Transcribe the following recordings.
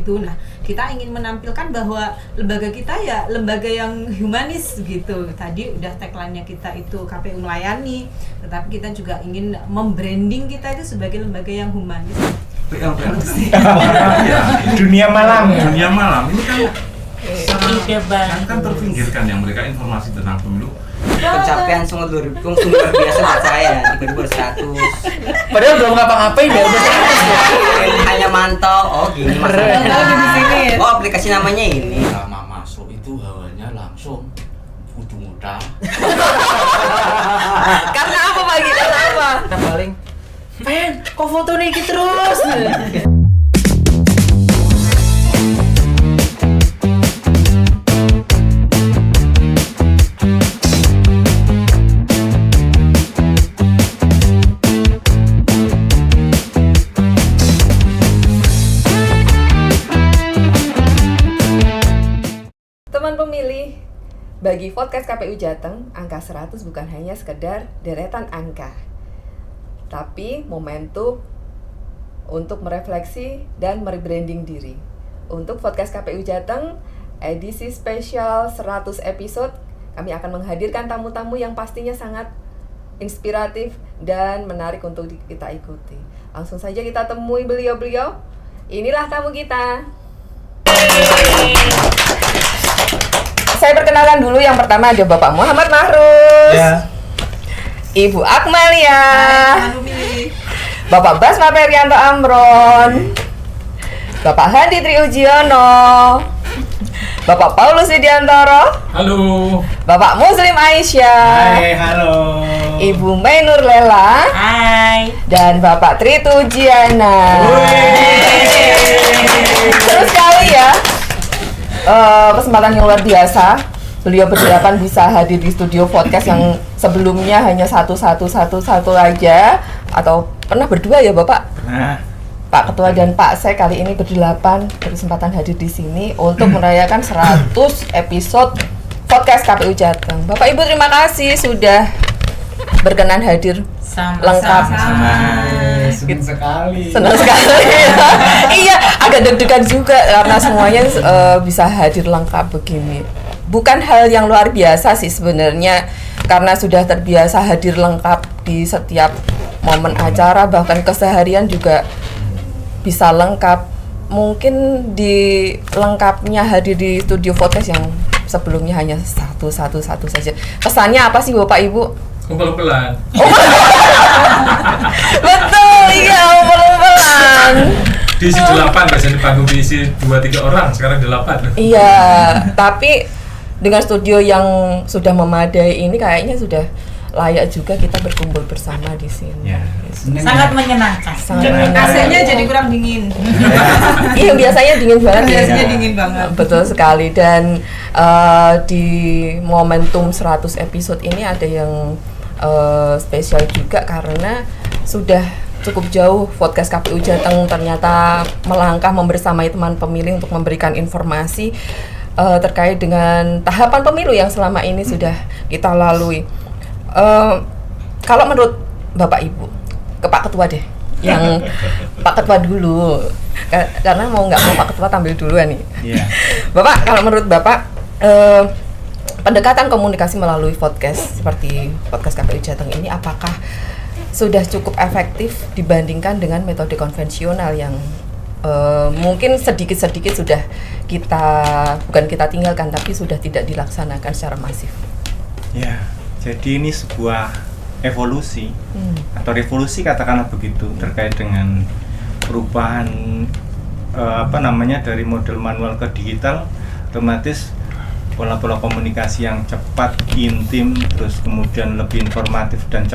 gitu. Nah, kita ingin menampilkan bahwa lembaga kita ya lembaga yang humanis gitu. Tadi udah tagline-nya kita itu KPU melayani, tetapi kita juga ingin membranding kita itu sebagai lembaga yang humanis. Dunia malam ini kan terpinggirkan yang mereka informasi tentang pemilu. Pencapaian sumber luar biasa buat saya, tiba-tiba 100. padahal belum ngapa-ngapain ya udah 100. Hanya mantau, oh gini masalahnya. Oh aplikasi namanya ini. Lama masuk itu hawanya langsung muda. Karena apa Pak? Karena apa? paling Pen, kok foto nih terus? Teman pemilih, bagi podcast KPU Jateng, angka 100 bukan hanya sekedar deretan angka, tapi momentum untuk merefleksi dan merebranding diri. Untuk podcast KPU Jateng, edisi spesial 100 episode, kami akan menghadirkan tamu-tamu yang pastinya sangat inspiratif dan menarik untuk kita ikuti. Langsung saja kita temui beliau-beliau. Inilah tamu kita. Saya perkenalkan dulu, yang pertama ada Bapak Muhammad Mahrus, ya. Ibu Akmalia, Bapak Basma Perianto Amron, Bapak Handi Triujiono, Bapak Paulus Widiantoro, Halo. Bapak Muslim Aisyah, Hai, halo. Ibu Mainur Lela, Hai. dan Bapak Tri Tujiana. Terus sekali ya, kesempatan yang luar biasa. Beliau berdelapan bisa hadir di studio podcast yang sebelumnya hanya satu aja, atau pernah berdua ya Bapak? Nah, Pak Ketua dan Pak Sek kali ini berdelapan berkesempatan hadir di sini untuk merayakan 100 episode podcast KPU Jateng. Bapak Ibu terima kasih sudah berkenan hadir lengkap. senang sekali. Senang sekali. Iya, agak deg-degan juga karena semuanya bisa hadir lengkap begini. Bukan hal yang luar biasa sih sebenarnya, karena sudah terbiasa hadir lengkap di setiap momen acara, bahkan keseharian juga bisa lengkap. Mungkin di lengkapnya hadir di studio podcast yang sebelumnya hanya satu saja. Kesannya apa sih Bapak Ibu? Kumpul-kumpulan. Betul, iya, umpel-umpelan. Diisi 8, biasanya panggung diisi 2-3 orang, sekarang 8. Iya, tapi dengan studio yang sudah memadai ini kayaknya sudah layak juga kita berkumpul bersama di sini. Ya. Sangat menyenangkan. Sangat menyenangkan. AC-nya jadi kurang dingin. Iya, biasanya dingin banget ya. Biasanya dingin banget. Betul sekali. Dan di momentum 100 episode ini ada yang spesial juga karena sudah cukup jauh podcast KPU Jateng ternyata melangkah membersamai teman pemilih untuk memberikan informasi terkait dengan tahapan pemilu yang selama ini sudah kita lalui. Kalau menurut Bapak Ibu, ke Pak Ketua deh, yang Pak Ketua dulu, karena mau nggak mau Pak Ketua tampil duluan nih. Iya. Bapak, kalau menurut Bapak, pendekatan komunikasi melalui podcast seperti podcast KPU Jateng ini apakah sudah cukup efektif dibandingkan dengan metode konvensional yang mungkin sedikit-sedikit sudah bukan kita tinggalkan, tapi sudah tidak dilaksanakan secara masif? Ya, jadi ini sebuah evolusi atau revolusi katakanlah begitu terkait dengan perubahan dari model manual ke digital. Otomatis pola-pola komunikasi yang cepat, intim, terus kemudian lebih informatif dan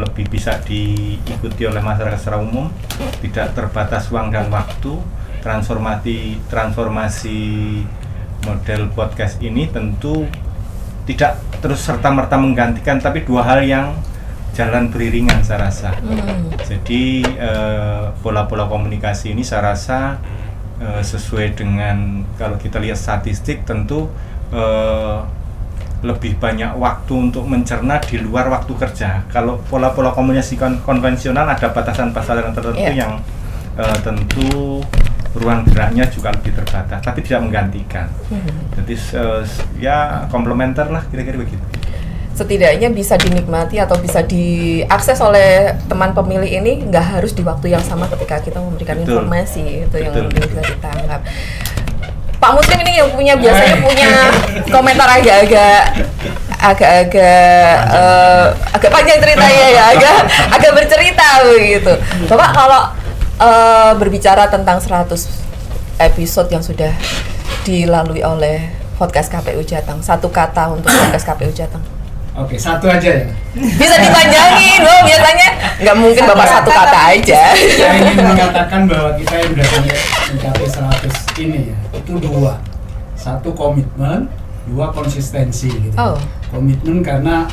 lebih bisa diikuti oleh masyarakat secara umum, tidak terbatas ruang dan waktu. Transformasi model podcast ini tentu tidak terus serta-merta menggantikan, tapi dua hal yang jalan beriringan saya rasa. Jadi pola-pola komunikasi ini saya rasa sesuai dengan kalau kita lihat statistik tentu lebih banyak waktu untuk mencerna di luar waktu kerja. Kalau pola-pola komunikasi konvensional ada batasan-batasan tertentu yang tentu ruang geraknya juga lebih terbatas, tapi tidak menggantikan. Jadi ya komplementer lah kira-kira begitu. Setidaknya bisa dinikmati atau bisa diakses oleh teman pemilih ini nggak harus di waktu yang sama ketika kita memberikan informasi, itu yang bisa ditangkap. Pak Muslim ini yang biasanya punya komentar agak panjang ceritanya ya, agak bercerita begitu. Bapak kalau berbicara tentang 100 episode yang sudah dilalui oleh podcast KPU Jateng, satu kata untuk podcast KPU Jateng. Oke, satu aja ya. Bisa dipanjangin loh, biasanya nggak mungkin Bapak satu kata aja. Saya ingin mengatakan bahwa kita yang sudah sampai mencapai 100 ini ya, itu dua. Satu komitmen, dua konsistensi gitu. Oh. Komitmen karena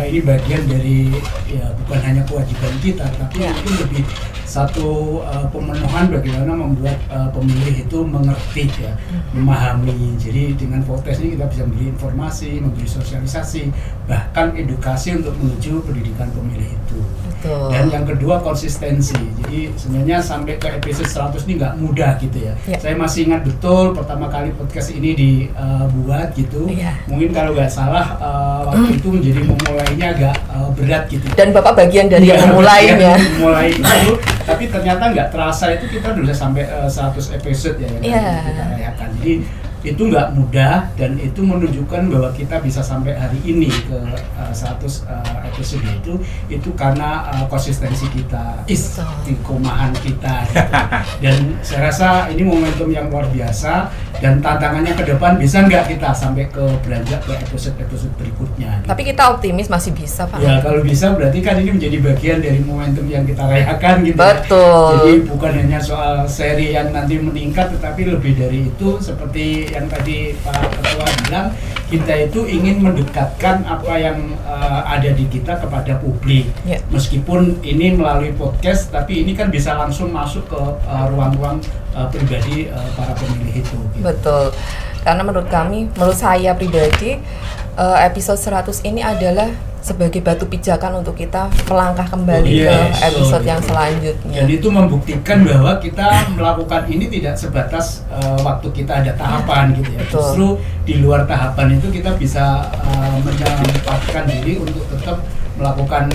ini bagian dari ya bukan hanya kewajiban kita, tapi mungkin lebih satu pemenuhan bagaimana membuat pemilih itu mengerti ya, memahami. Jadi dengan podcast ini kita bisa memberi informasi, memberi sosialisasi, bahkan edukasi untuk menuju pendidikan pemilih itu. Betul. Dan yang kedua konsistensi. Jadi sebenarnya sampai ke episode 100 ini nggak mudah gitu ya. Saya masih ingat betul pertama kali podcast ini dibuat gitu. Mungkin kalau nggak salah waktu itu menjadi memulainya agak berat gitu. Dan Bapak bagian dari yang memulainya. Mulai itu, tapi ternyata nggak terasa itu kita sudah sampai 100 episode ya yang kita rayakan. Jadi itu nggak mudah dan itu menunjukkan bahwa kita bisa sampai hari ini ke 100 episode itu karena konsistensi kita, istiqomahan kita gitu. Dan saya rasa ini momentum yang luar biasa dan tantangannya ke depan bisa nggak kita sampai ke beranjak ke episode berikutnya gitu. Tapi kita optimis masih bisa, Pak. Ya kalau bisa berarti kan ini menjadi bagian dari momentum yang kita rayakan gitu. Betul. Jadi bukan hanya soal seri yang nanti meningkat, tetapi lebih dari itu seperti yang tadi Pak Ketua bilang, kita itu ingin mendekatkan apa yang ada di kita kepada publik. Meskipun ini melalui podcast, tapi ini kan bisa langsung masuk ke ruang-ruang pribadi para pemilih itu. Gitu. Betul. Karena menurut saya pribadi, episode 100 ini adalah sebagai batu pijakan untuk kita melangkah kembali ke episode yang selanjutnya. Dan itu membuktikan bahwa kita melakukan ini tidak sebatas waktu kita ada tahapan gitu ya. Justru di luar tahapan itu kita bisa menyempatkan diri untuk tetap melakukan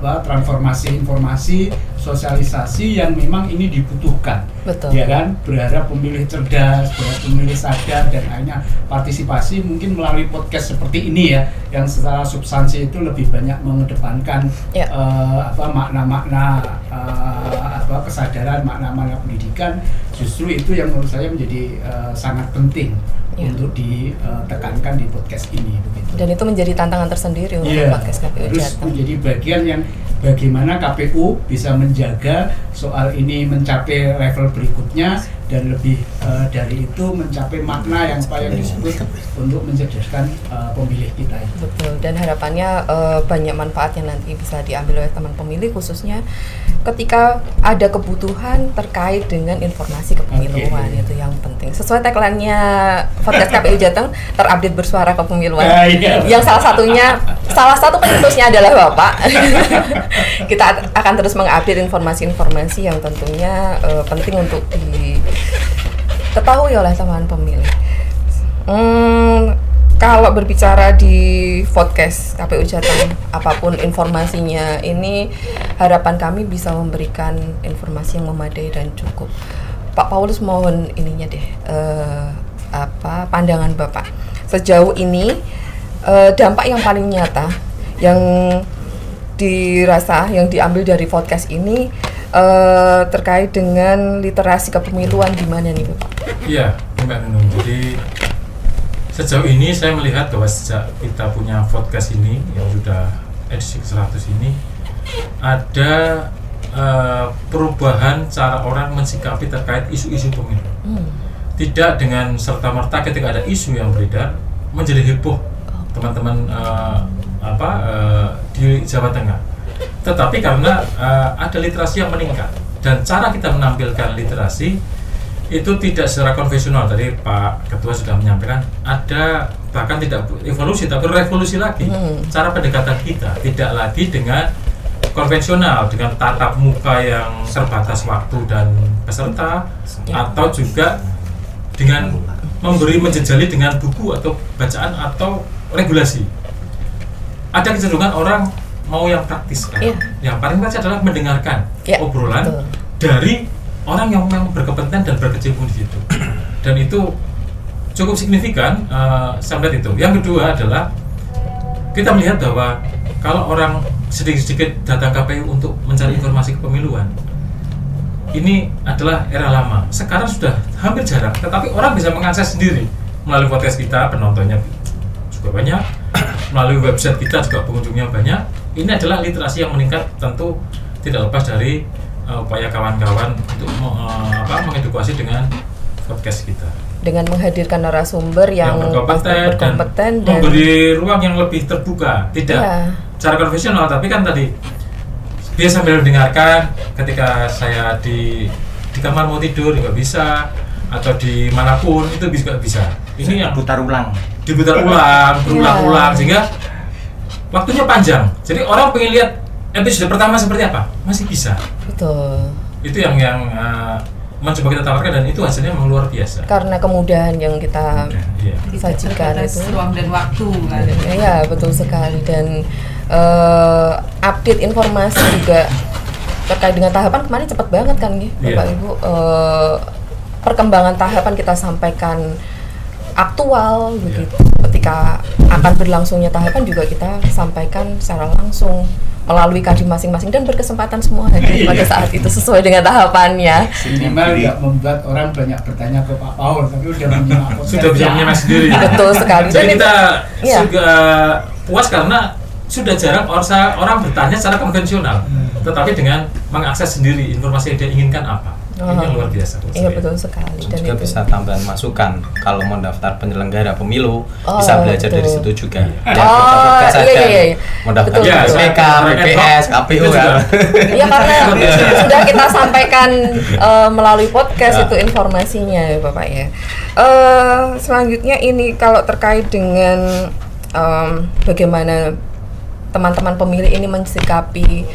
transformasi informasi, sosialisasi yang memang ini dibutuhkan. Betul. Ya kan, berharap pemilih cerdas, berharap pemilih sadar dan akhirnya partisipasi mungkin melalui podcast seperti ini ya, yang secara substansi itu lebih banyak mengedepankan makna-makna kesadaran, makna-makna pendidikan. Justru itu yang menurut saya menjadi sangat penting untuk ditekankan di podcast ini begitu. Dan itu menjadi tantangan tersendiri untuk podcast KPU Jateng. Terus menjadi bagian yang bagaimana KPU bisa menjaga soal ini mencapai level berikutnya dan lebih dari itu mencapai makna yang disebut untuk mencerdaskan pemilih kita itu. Betul, dan harapannya banyak manfaat yang nanti bisa diambil oleh teman pemilih, khususnya ketika ada kebutuhan terkait dengan informasi kepemiluan. Itu yang penting. Sesuai tagline-nya podcast KPU Jateng, terupdate bersuara kepemiluan. Yang salah satu pencetusnya adalah Bapak. Kita akan terus mengupdate informasi-informasi yang tentunya penting untuk diketahui oleh teman pemilih. Kalau berbicara di podcast KPU Jateng, apapun informasinya, ini harapan kami bisa memberikan informasi yang memadai dan cukup. Pak Paulus, mohon ininya deh, pandangan Bapak sejauh ini, dampak yang paling nyata yang dirasa, yang diambil dari podcast ini terkait dengan literasi kepemiluan di mana nih, Bapak? Iya, Mbak Nunung. Jadi sejauh ini saya melihat bahwa sejak kita punya podcast ini yang sudah edisi ke-100 ini, ada perubahan cara orang mensikapi terkait isu-isu pemilu. Tidak dengan serta-merta ketika ada isu yang beredar menjadi heboh teman-teman di Jawa Tengah. Tetapi karena ada literasi yang meningkat dan cara kita menampilkan literasi itu tidak secara konvensional. Tadi Pak Ketua sudah menyampaikan ada bahkan tidak evolusi tapi revolusi lagi. Cara pendekatan kita tidak lagi dengan konvensional dengan tatap muka yang terbatas waktu dan peserta, atau juga dengan menjejali dengan buku atau bacaan atau regulasi. Ada kecenderungan orang mau yang praktis kan. Yang paling praktis adalah mendengarkan obrolan dari orang yang memang berkompeten dan berkecimpung di situ. Dan itu cukup signifikan, saya melihat itu. Yang kedua adalah kita melihat bahwa kalau orang sedikit-sedikit datang KPU untuk mencari informasi kepemiluan, ini adalah era lama. Sekarang sudah hampir jarang, tetapi orang bisa mengakses sendiri melalui podcast kita, penontonnya juga banyak, melalui website kita juga pengunjungnya banyak. Ini adalah literasi yang meningkat, tentu tidak lepas dari upaya kawan-kawan untuk mengedukasi dengan podcast kita. Dengan menghadirkan narasumber yang berkompeten dan memberi ruang yang lebih terbuka, tidak secara konvensional, tapi kan tadi dia sambil mendengarkan ketika saya di kamar mau tidur juga bisa, atau di manapun itu bisa. Ini yang diputar ulang, berulang-ulang, sehingga waktunya panjang. Jadi orang pengen lihat episode pertama seperti apa, masih bisa. Betul. Itu yang mencoba kita tawarkan, dan itu hasilnya memang luar biasa. Karena kemudahan yang kita sajikan itu, ruang dan waktu kan. Iya, betul sekali. Dan update informasi juga terkait dengan tahapan kemarin cepat banget kan Bapak Ibu. Perkembangan tahapan kita sampaikan aktual begitu. Ketika akan berlangsungnya tahapan juga kita sampaikan secara langsung melalui kadin masing-masing, dan berkesempatan semua hadir pada saat itu sesuai dengan tahapannya. Minimal nggak membuat orang banyak bertanya ke Pak Paul, tapi udah menyimak sudah bisa menyimak sendiri. Betul sekali. Jadi kita juga puas karena sudah jarang orang bertanya secara konvensional, tetapi dengan mengakses sendiri informasi yang dia inginkan apa. Ini yang luar biasa. Iya, betul sekali. Dan juga itu bisa tambahan masukan kalau mau daftar penyelenggara pemilu, bisa belajar dari situ juga. Iya. Mau daftar BPK, BPS, KPU kan. Iya, karena sudah kita sampaikan melalui podcast itu informasinya ya Bapak ya. Selanjutnya ini kalau terkait dengan bagaimana teman-teman pemilih ini mensikapi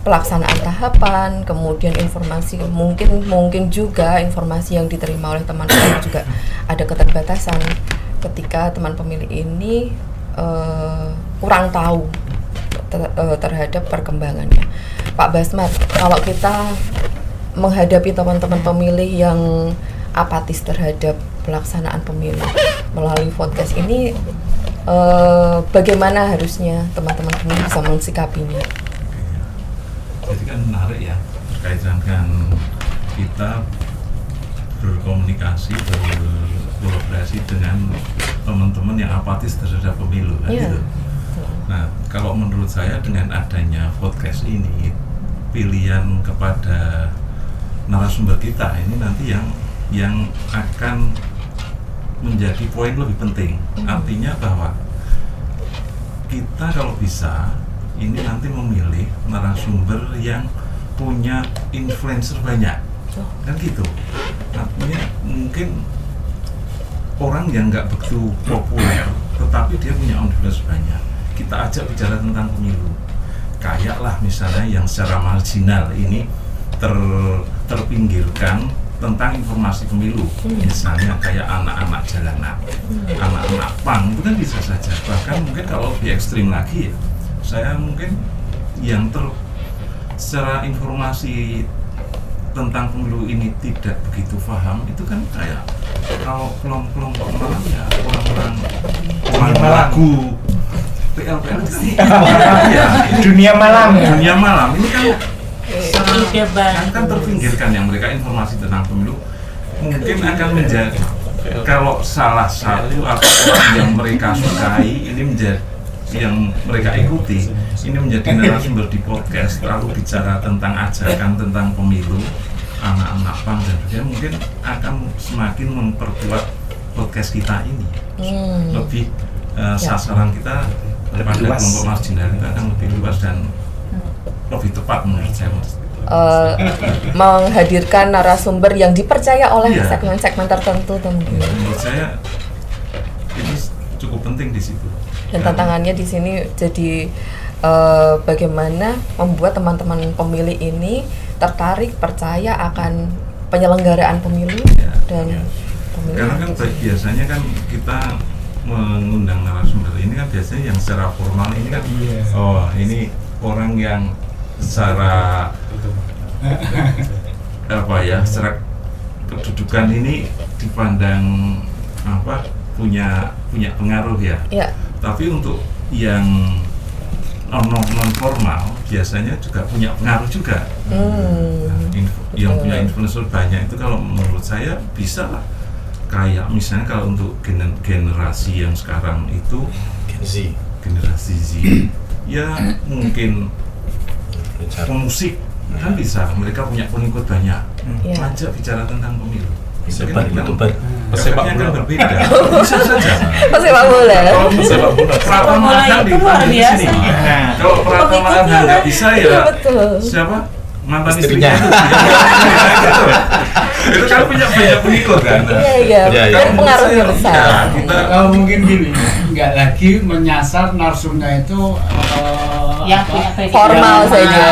pelaksanaan tahapan, kemudian informasi mungkin juga informasi yang diterima oleh teman-teman juga ada keterbatasan ketika teman pemilih ini kurang tahu terhadap perkembangannya. Pak Basmat, kalau kita menghadapi teman-teman pemilih yang apatis terhadap pelaksanaan pemilu melalui podcast ini, bagaimana harusnya teman-teman pemilih bisa mensikapinya? Jadi kan menarik ya, terkait dengan kita berkomunikasi, berkolaborasi dengan teman-teman yang apatis terhadap pemilu kan gitu. Nah, kalau menurut saya dengan adanya podcast ini, pilihan kepada narasumber kita ini nanti yang akan menjadi poin lebih penting. Artinya bahwa kita kalau bisa ini nanti memilih narasumber yang punya influencer banyak, kan gitu. Artinya mungkin orang yang nggak begitu populer, tetapi dia punya influencer banyak. Kita ajak bicara tentang pemilu, kayak lah misalnya yang secara marginal ini terpinggirkan tentang informasi pemilu, misalnya kayak anak-anak jalanan, anak-anak pang, itu kan bisa saja. Bahkan mungkin kalau lebih ekstrim lagi ya, saya mungkin yang secara informasi tentang pemilu ini tidak begitu paham, itu kan kayak kalau kelompok malam ya orang-orang lagu PL-PL ya, dunia malam ini kan terpinggirkan yang mereka informasi tentang pemilu mungkin akan menjadi, kalau salah satu atau orang yang mereka sukai ini menjadi yang mereka ikuti, ini menjadi narasumber di podcast lalu bicara tentang ajakan tentang pemilu, anak-anak pang dan sebagainya, mungkin akan semakin memperkuat podcast kita ini. Lebih sasaran kita pada kelompok marginal itu akan lebih luas dan lebih tepat menurut saya. Menghadirkan narasumber yang dipercaya oleh segmen-segmen tertentu mungkin. Menurut saya ini cukup penting di situ. Dan tantangannya di sini jadi bagaimana membuat teman-teman pemilih ini tertarik, percaya akan penyelenggaraan pemilu dan pemilu. Karena kan biasanya kan kita mengundang narasumber ini kan biasanya yang secara formal ini kan ini orang yang secara secara kedudukan ini dipandang punya pengaruh ya. Tapi untuk yang non formal biasanya juga punya pengaruh juga. Yang punya influencer banyak itu kalau menurut saya bisa lah. Kayak misalnya kalau untuk generasi yang sekarang itu generasi Z ya mungkin pemusik kan bisa, mereka punya pengikut banyak, ajak bicara tentang pemilu. Sepak bola, efeknya kan berbeda. Bisa saja. Sepak bola. Sepak bola. Pratama itu luar biasa. Kalau Pratama nggak bisa ya siapa? Mantan istrinya. Itu kan punya banyak pengikut kan. Iya. Dan pengaruhnya besar. Kita mungkin gini, nggak lagi menyasar narsumnya itu yang formal saja.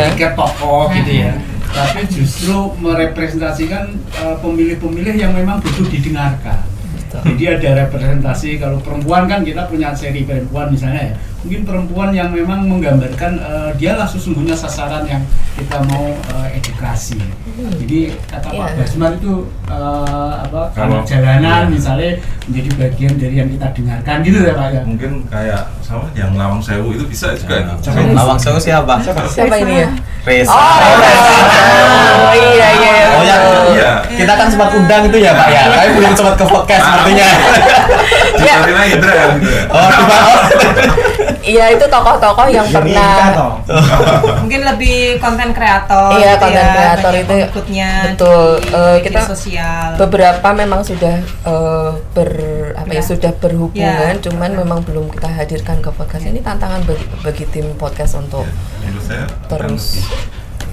Tiket tokoh gitu ya. Tapi justru merepresentasikan pemilih-pemilih yang memang butuh didengarkan. Jadi ada representasi, kalau perempuan kan kita punya seri perempuan misalnya ya, mungkin perempuan yang memang menggambarkan dialah sesungguhnya sasaran yang kita mau edukasi. Jadi kata Pak Basmar itu kalau jalanan misalnya menjadi bagian dari yang kita dengarkan gitu ya Pak ya. Mungkin kayak sama yang Lawang Sewu itu bisa juga. Lawang Sewu siapa? Siapa ini ya? Reza. Oh iya. Oh ya, kita kan sempat undang itu ya Pak ya, tapi belum sempat ke podcast sepertinya. Dikasihlah Indra ya gitu ya. Iya, itu tokoh-tokoh yang pernah mungkin lebih konten kreator. Iya, konten kreator itu ikutnya. Betul. Kita sosial. Beberapa memang sudah sudah berhubungan, cuman memang belum kita hadirkan ke podcast ini. Tantangan bagi tim podcast untuk terus.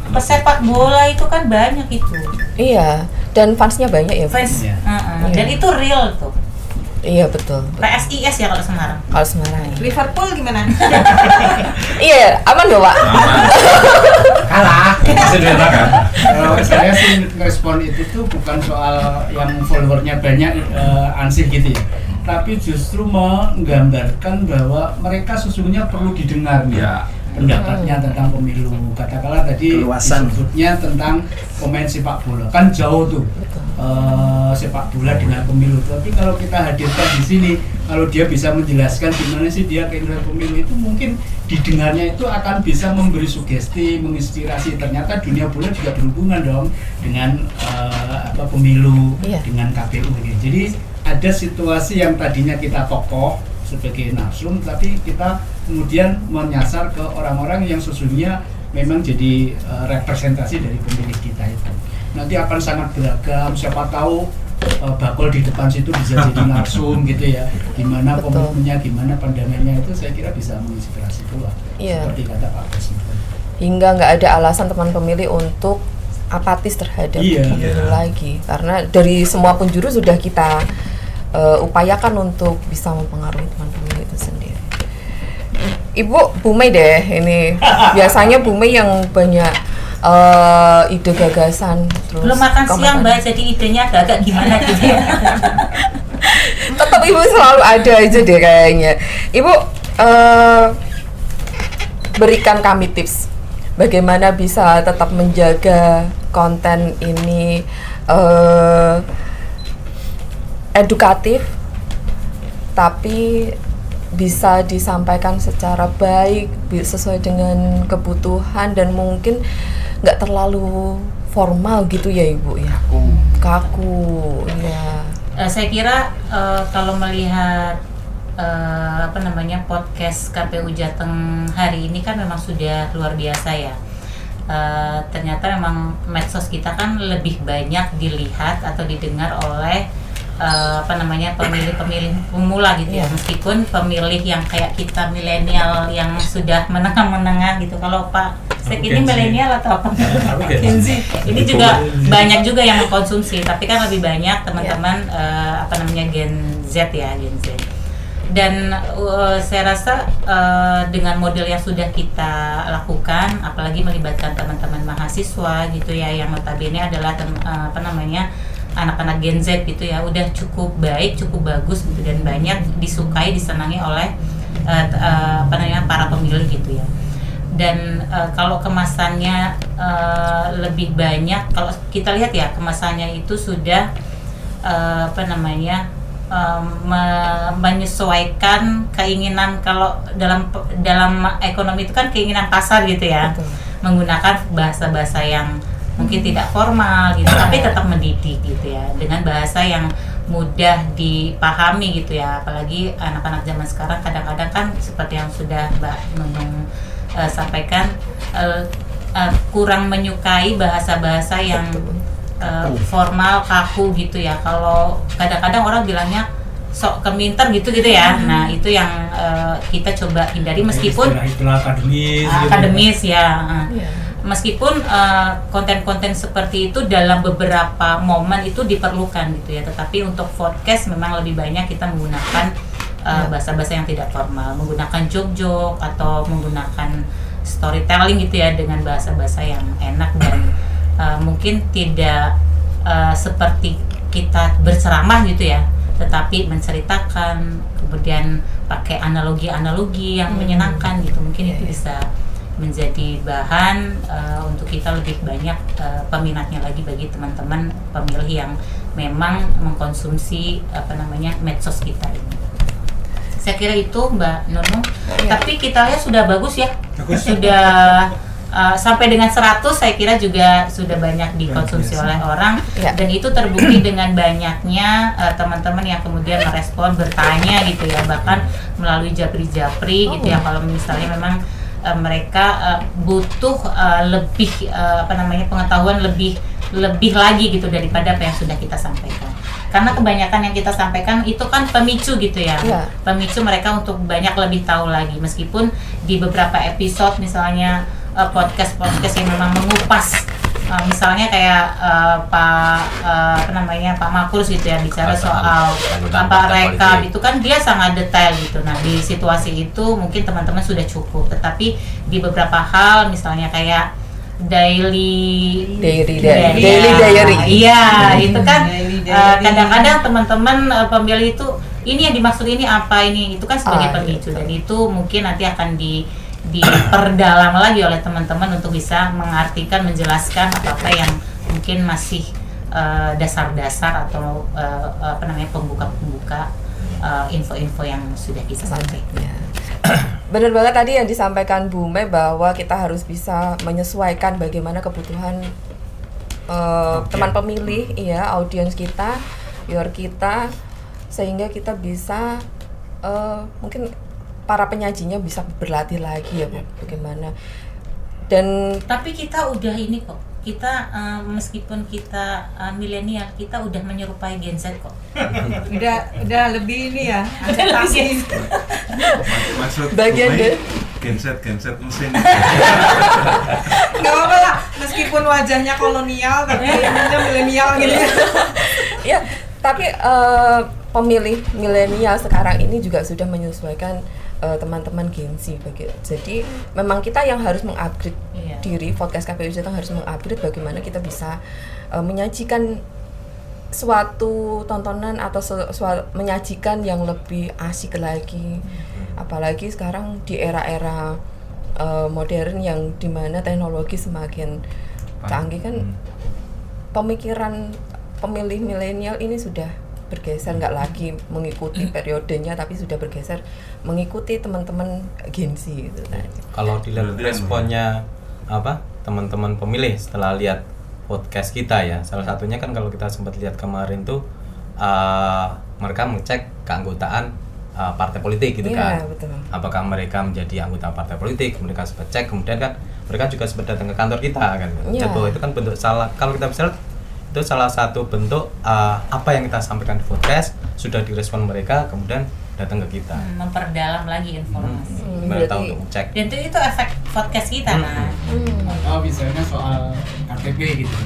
Pesepak bola itu kan banyak itu. Iya, dan fansnya banyak ya. Fans. Dan itu real tuh. Iya betul. PSIS ya kalau Semarang. Kalau Semarang. Liverpool gimana? Iya, aman dong Pak. Kalah. Kalau saya sih respon itu tuh bukan soal yang followernya banyak ansih gitu ya, tapi justru menggambarkan bahwa mereka sesungguhnya perlu didengar nih. Pendapatnya tentang pemilu, katakanlah tadi disebutnya tentang pemain sepak bola, kan jauh tuh sepak bola dengan pemilu. Tapi kalau kita hadirkan di sini, kalau dia bisa menjelaskan gimana sih dia keinginan pemilu itu, mungkin didengarnya itu akan bisa memberi sugesti, menginspirasi. Ternyata dunia bola juga berhubungan dong dengan pemilu, dengan KPU. Jadi ada situasi yang tadinya kita tokoh sebagai narsum, tapi kita kemudian menyasar ke orang-orang yang sesungguhnya memang jadi representasi dari pemilih kita itu. Nanti akan sangat beragam, siapa tahu bakul di depan situ bisa jadi narsum gitu ya. Gimana komitmennya, gimana pandangannya, itu saya kira bisa menginspirasi pula. Seperti kata Pak Presiden. Hingga nggak ada alasan teman pemilih untuk apatis terhadap pemilu lagi, karena dari semua penjuru sudah kita upayakan untuk bisa mempengaruhi teman pemilih itu sendiri. Ibu Bu Mei deh, ini biasanya Bu Mei yang banyak ide gagasan. Terus belum makan siang Mbak, jadi idenya agak gimana gitu ya. Tetap Ibu selalu ada aja deh kayaknya. Ibu berikan kami tips bagaimana bisa tetap menjaga konten ini edukatif tapi bisa disampaikan secara baik, sesuai dengan kebutuhan, dan mungkin nggak terlalu formal gitu ya Ibu ya. Kaku ya. Saya kira kalau melihat podcast KPU Jateng hari ini kan memang sudah luar biasa ya. Ternyata memang medsos kita kan lebih banyak dilihat atau didengar oleh pemilih-pemilih pemula gitu ya. Meskipun pemilih yang kayak kita milenial yang sudah menengah-menengah gitu. Kalau Pak Sek ini milenial atau apa? Gen Z. Ini juga banyak juga yang mengkonsumsi, tapi kan lebih banyak teman-teman Gen Z ya, Gen Z. Dan saya rasa dengan model yang sudah kita lakukan, apalagi melibatkan teman-teman mahasiswa gitu ya, yang notabene adalah anak-anak Gen Z gitu ya, udah cukup baik, cukup bagus gitu, dan banyak disukai, disenangi oleh para pemilih gitu ya. Dan kalau kemasannya lebih banyak, kalau kita lihat ya kemasannya itu sudah menyesuaikan keinginan, kalau dalam ekonomi itu kan keinginan pasar gitu ya. Betul. Menggunakan bahasa-bahasa yang mungkin tidak formal gitu, tapi tetap mendidik gitu ya, dengan bahasa yang mudah dipahami gitu ya. Apalagi anak-anak zaman sekarang kadang-kadang kan seperti yang sudah Mbak Nunung sampaikan, kurang menyukai bahasa-bahasa yang formal, kaku gitu ya. Kalau kadang-kadang orang bilangnya sok keminter gitu ya. Nah itu yang kita coba hindari, meskipun istilah akademis ya. Meskipun konten-konten seperti itu dalam beberapa momen itu diperlukan gitu ya, tetapi untuk podcast memang lebih banyak kita menggunakan bahasa-bahasa yang tidak formal, menggunakan joke-joke atau menggunakan storytelling gitu ya, dengan bahasa-bahasa yang enak dan mungkin tidak seperti kita berceramah gitu ya, tetapi menceritakan, kemudian pakai analogi-analogi yang menyenangkan gitu. Mungkin itu bisa menjadi bahan untuk kita lebih banyak peminatnya lagi bagi teman-teman pemilih yang memang mengkonsumsi medsos kita ini. Saya kira itu Mbak Nunung. Tapi kita lihat sudah bagus ya. Sudah sampai dengan 100 saya kira juga sudah banyak dikonsumsi oleh orang, dan itu terbukti dengan banyaknya teman-teman yang kemudian merespon, bertanya gitu ya, bahkan melalui japri-japri gitu ya, kalau misalnya memang mereka butuh lebih pengetahuan lebih lagi gitu daripada apa yang sudah kita sampaikan. Karena kebanyakan yang kita sampaikan itu kan pemicu gitu ya, pemicu mereka untuk banyak lebih tahu lagi, meskipun di beberapa episode misalnya podcast yang memang mengupas, misalnya kayak Pak Makrus gitu ya, bicara soal rekap itu kan dia sangat detail gitu. Nah di situasi itu mungkin teman-teman sudah cukup, tetapi di beberapa hal misalnya kayak daily diary. Iya, itu kan kadang-kadang teman-teman pemilih itu ini yang dimaksud ini apa ini, itu kan sebagai pemicu, dan itu mungkin nanti akan diperdalam lagi oleh teman-teman untuk bisa mengartikan, menjelaskan apa-apa yang mungkin masih dasar-dasar atau pembuka-pembuka info-info yang sudah kita sampaikan. Benar banget tadi yang disampaikan Bu Mei, bahwa kita harus bisa menyesuaikan bagaimana kebutuhan teman pemilih, audiens kita, viewer kita, sehingga kita bisa mungkin para penyajinya bisa berlatih lagi ya Bu, bagaimana. Dan tapi kita udah ini kok, kita meskipun kita milenial, kita udah menyerupai Gen Z kok. udah lebih ini ya, adaptasi. Maksud bagian Gen Z mesin. Nggak apa-apa lah, meskipun wajahnya kolonial tapi ilmunya milenial gitu ya. Ya, tapi pemilih milenial sekarang ini juga sudah menyesuaikan teman-teman Gen Z. Jadi memang kita yang harus mengupgrade diri, podcast KPU Jateng harus mengupgrade bagaimana kita bisa menyajikan suatu tontonan atau menyajikan yang lebih asik lagi. Apalagi sekarang di era-era modern yang dimana teknologi semakin canggih kan, pemikiran pemilih milenial ini sudah bergeser, nggak lagi mengikuti periodenya, tapi sudah bergeser mengikuti teman-teman Gen Z gitu. Kalau dilihat responnya teman-teman pemilih setelah lihat podcast kita ya, salah satunya kan kalau kita sempat lihat kemarin tuh mereka mengecek keanggotaan partai politik gitu kan. Betul. Apakah mereka menjadi anggota partai politik, mereka sempat cek, kemudian kan mereka juga sempat datang ke kantor kita kan. Jadi itu kan bentuk salah, kalau kita bisa lihat itu salah satu bentuk apa yang kita sampaikan di podcast sudah direspon mereka, kemudian datang ke kita, memperdalam lagi informasi. Mereka untuk cek. Dan itu efek podcast kita kan. Oh, misalnya soal KTP gitu,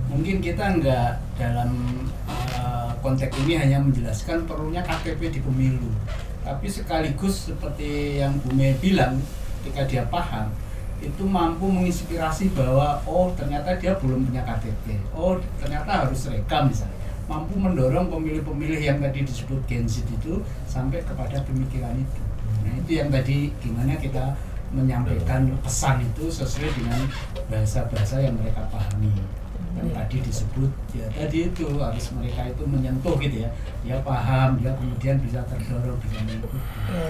mungkin kita nggak dalam konteks ini hanya menjelaskan perlunya KTP di pemilu, tapi sekaligus seperti yang Bu Mei bilang, ketika dia paham, itu mampu menginspirasi bahwa oh ternyata dia belum punya KTP, oh ternyata harus rekam misalnya, mampu mendorong pemilih-pemilih yang tadi disebut Gen Z itu sampai kepada pemikiran itu. Nah itu yang tadi gimana kita menyampaikan pesan itu sesuai dengan bahasa-bahasa yang mereka pahami. Yang tadi disebut ya tadi itu harus mereka itu menyentuh gitu ya, dia paham, dia kemudian bisa terdorong bisa mengikuti.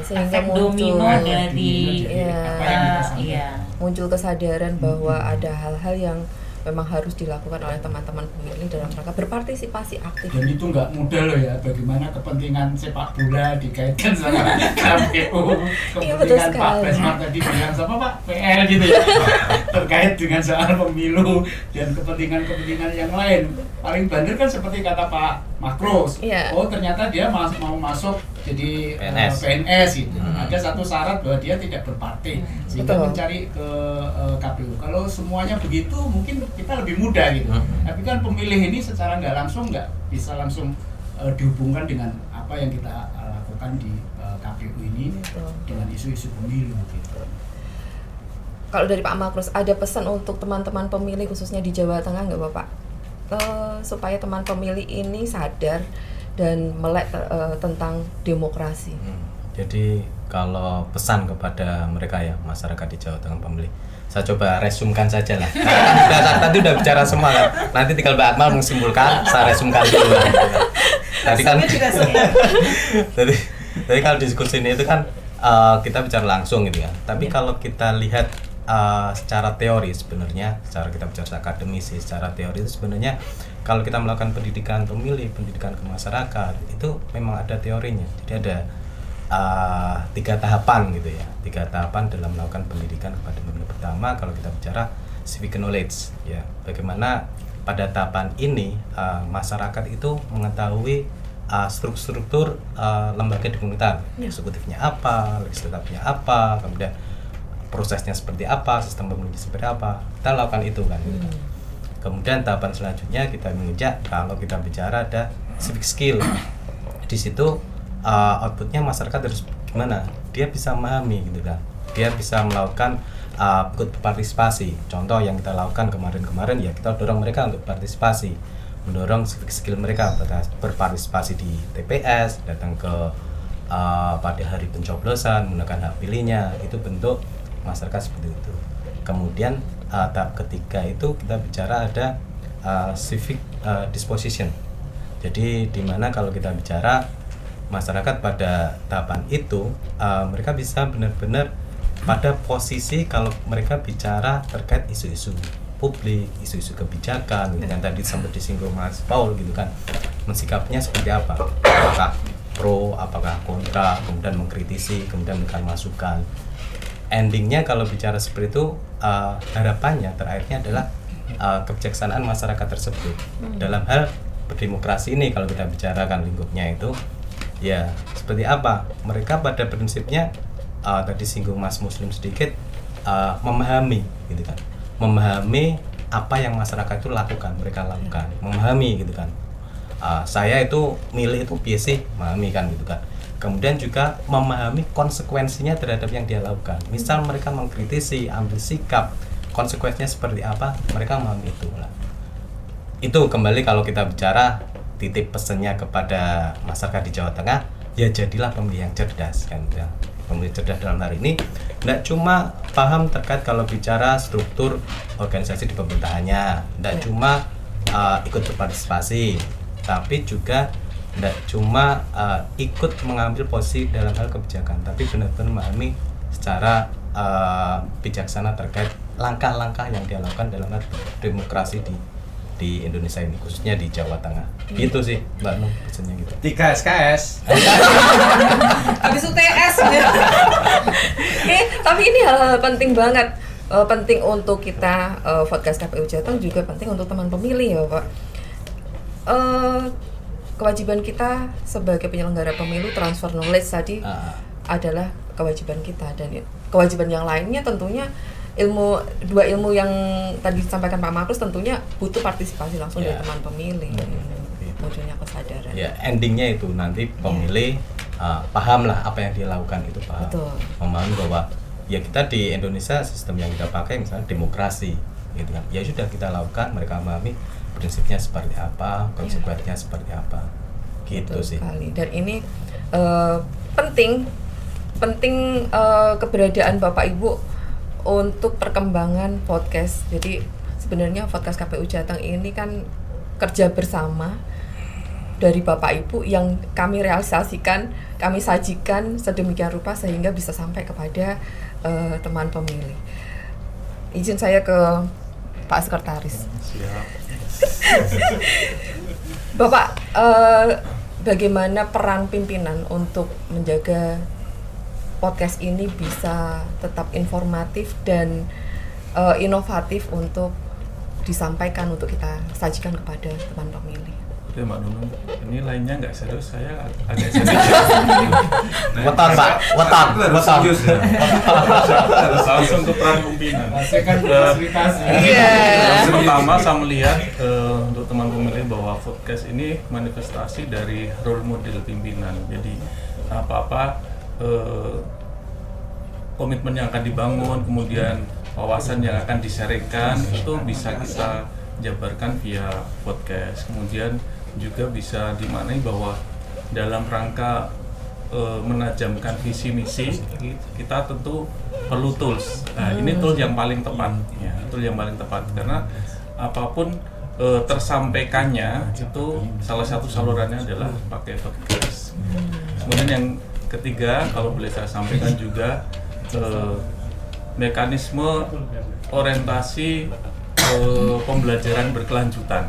Sehingga efek muncul domino dari apa yang kita sampaikan. Muncul kesadaran bahwa ada hal-hal yang memang harus dilakukan oleh teman-teman pemilih dalam rangka berpartisipasi aktif. Dan itu nggak mudah loh ya, bagaimana kepentingan sepak bola dikaitkan sama KPU, kepentingan Pak Besmar tadi bilang sama Pak PL gitu ya, terkait dengan soal pemilu dan kepentingan-kepentingan yang lain. Paling bandel kan seperti kata Pak Makros, oh ternyata dia mau masuk jadi PNS gitu. Ada satu syarat bahwa dia tidak berpartai sehingga mencari ke KPU. Kalau semuanya begitu mungkin kita lebih mudah gitu. Tapi kan pemilih ini secara nggak bisa langsung dihubungkan dengan apa yang kita lakukan di KPU ini dengan isu-isu pemilu gitu. Kalau dari Pak Makros ada pesan untuk teman-teman pemilih khususnya di Jawa Tengah nggak Bapak? Supaya teman pemilih ini sadar dan melek tentang demokrasi. Jadi kalau pesan kepada mereka ya masyarakat di Jawa Tengah pemilih, saya coba resumkan saja lah. Tadi udah bicara semua kan. Nanti tinggal Mbak Akmal menyimpulkan, saya resumkan dulu. Tadi kan. Jadi kalau diskusi ini itu kan kita bicara langsung gitu kan. Tapi kalau kita lihat secara teori sebenarnya, secara kita bicara akademisi, secara teori itu sebenarnya kalau kita melakukan pendidikan pemilih, pendidikan ke masyarakat itu memang ada teorinya. Jadi ada 3 tahapan gitu ya, 3 tahapan dalam melakukan pendidikan kepada pemilih. Pertama kalau kita bicara civic knowledge ya, bagaimana pada tahapan ini masyarakat itu mengetahui struktur lembaga di pemerintahan, eksekutifnya apa, legislatifnya apa, kemudian prosesnya seperti apa, sistem pemilih seperti apa, kita lakukan itu kan. Kemudian tahapan selanjutnya kita mengejar kalau kita bicara ada civic skill. Di situ outputnya masyarakat harus gimana? Dia bisa memahami gitu kan. Dia bisa melakukan ikut partisipasi. Contoh yang kita lakukan kemarin ya kita dorong mereka untuk partisipasi, mendorong civic skill mereka berpartisipasi di TPS, datang ke pada hari pencoblosan, menggunakan hak pilihnya, itu bentuk masyarakat seperti itu. Kemudian tahap ketiga itu kita bicara ada civic disposition. Jadi di mana kalau kita bicara masyarakat pada tahapan itu mereka bisa benar-benar pada posisi kalau mereka bicara terkait isu-isu publik, isu-isu kebijakan, yang tadi sempat disinggung Mas Paul gitu kan, mensikapnya seperti apa? Apakah pro, apakah kontra, kemudian mengkritisi, kemudian memberikan masukan. Endingnya kalau bicara seperti itu harapannya terakhirnya adalah kebijaksanaan masyarakat tersebut dalam hal berdemokrasi ini. Kalau kita bicarakan lingkupnya itu ya seperti apa, mereka pada prinsipnya tadi singgung Mas Muslim sedikit, memahami gitu kan, memahami apa yang masyarakat itu lakukan, mereka lakukan, memahami gitu kan. Saya itu milih itu biasa memahami kan gitu kan. Kemudian juga memahami konsekuensinya terhadap yang dia lakukan. Misal mereka mengkritisi, ambil sikap, konsekuensinya seperti apa, mereka memahami itu lah. Itu kembali kalau kita bicara titip pesannya kepada masyarakat di Jawa Tengah, ya jadilah pemilih yang cerdas kan ya. Pemilih cerdas dalam hari ini tidak cuma paham terkait kalau bicara struktur organisasi di pemerintahannya, tidak cuma ikut berpartisipasi, tapi juga tidak cuma ikut mengambil posisi dalam hal kebijakan, tapi benar-benar memahami secara bijaksana terkait langkah-langkah yang dia lakukan dalam hal demokrasi di Indonesia ini, khususnya di Jawa Tengah. Gitu sih Mbak Nung pesannya gitu. 3 SKS. Habis UTS. Tapi ini hal-hal penting banget. Penting untuk kita podcast KPU Jateng, juga penting untuk teman pemilih ya Pak. Kewajiban kita sebagai penyelenggara pemilu, transfer knowledge tadi adalah kewajiban kita, dan kewajiban yang lainnya tentunya dua ilmu yang tadi disampaikan Pak Markus tentunya butuh partisipasi langsung dari teman pemilih, munculnya kesadaran. Ya endingnya itu nanti pemilih paham lah apa yang dia lakukan itu paham. Betul. Memahami bahwa ya kita di Indonesia sistem yang kita pakai misalnya demokrasi gitu kan. Ya sudah kita lakukan, mereka memahami prinsipnya seperti apa, konsekuensinya seperti apa. Gitu. Betul sih. Sekali. Dan ini penting keberadaan Bapak Ibu untuk perkembangan podcast. Jadi sebenarnya podcast KPU Jateng ini kan kerja bersama dari Bapak Ibu yang kami realisasikan, kami sajikan sedemikian rupa sehingga bisa sampai kepada teman pemilih. Izin saya ke Pak Sekretaris. Siap. Bapak, bagaimana peran pimpinan untuk menjaga podcast ini bisa tetap informatif dan inovatif untuk disampaikan, untuk kita sajikan kepada teman pemilih? Oke Mbak Nunung, ini lainnya nggak serius, saya agak serius. Weton Pak, weton. Langsung ke peran pimpinan. Saya kan fasilitasi. Yang pertama saya melihat untuk teman pemilih bahwa podcast ini manifestasi dari role model pimpinan. Jadi apa-apa komitmen yang akan dibangun, kemudian wawasan yang akan disaringkan itu bisa kita jabarkan via podcast. Kemudian juga bisa dimaknai bahwa dalam rangka menajamkan visi misi kita tentu perlu tools. Nah, ini tools yang paling tepat ya, tool yang paling tepat karena apapun tersampaikannya itu salah satu salurannya adalah pakai podcast. Kemudian yang ketiga, kalau boleh saya sampaikan juga mekanisme orientasi pembelajaran berkelanjutan.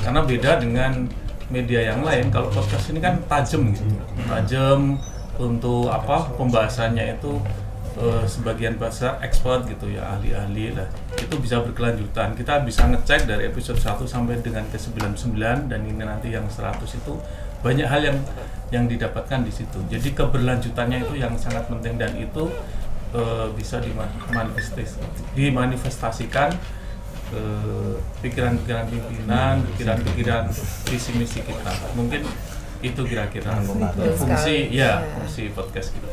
Karena beda dengan media yang lain, kalau podcast ini kan tajam gitu. Tajam untuk pembahasannya itu sebagian bahasa expert gitu ya, ahli-ahli lah. Itu bisa berkelanjutan. Kita bisa ngecek dari episode 1 sampai dengan ke 99 dan ini nanti yang 100 itu banyak hal yang didapatkan di situ. Jadi keberlanjutannya itu yang sangat penting dan itu bisa dimanifestasikan pikiran-pikiran pimpinan, pikiran-pikiran visi misi kita. Mungkin itu kira-kira fungsi podcast kita.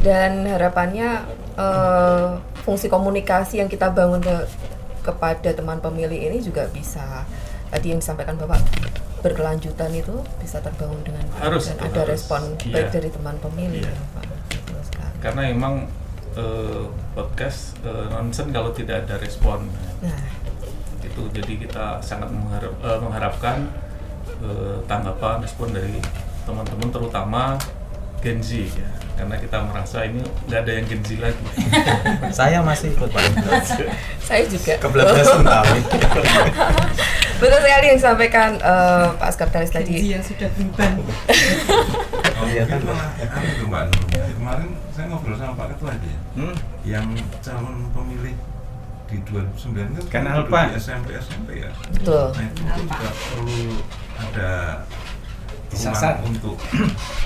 Dan harapannya fungsi komunikasi yang kita bangun kepada teman pemilih ini juga bisa, tadi yang disampaikan Bapak, berkelanjutan itu bisa terbangun dengan harus, dan ada respon baik dari teman pemilih. Ya, Pak. Betul sekali. Karena emang podcast nonsen kalau tidak ada respon. Itu jadi kita sangat mengharapkan tanggapan respon dari teman-teman terutama Gen Z ya, karena kita merasa ini nggak ada yang Gen Z lagi. Saya masih ikut Pak. Saya juga. Kebelakang sekali. Betul sekali yang disampaikan Pak Sekretaris tadi. Gen Z yang sudah berubah. Kan malah itu Mbak Nur. Kemarin saya ngobrol sama Pak Ketua aja. Yang calon pemilih di 2009 kan Alpa di SMP ya. Betul. Nah itu juga perlu ada Disasar untuk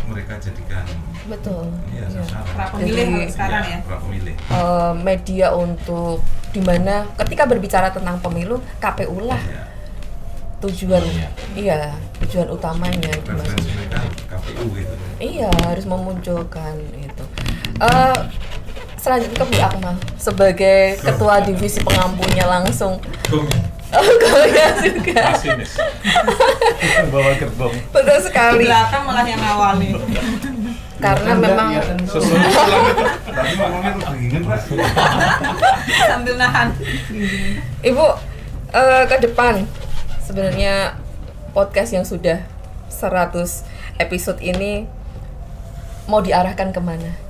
mereka jadikan sasaran. Pra pemilih sekarang ya. Pra pemilih. Media untuk dimana ketika berbicara tentang pemilu KPU lah tujuan tujuan utamanya. Referensi mereka KPU gitu. Iya, harus memunculkan itu. Selanjutnya ke Bu Akmal sebagai ketua divisi pengampunya langsung. Goyang juga. Bawa gerbong. Betul sekali. Di belakang malah yang awal nih. Karena memang Tapi ngomongnya tuh dingin Pak. Sambil nahan. Ibu ke depan sebenarnya podcast yang sudah 100 episode ini mau diarahkan kemana?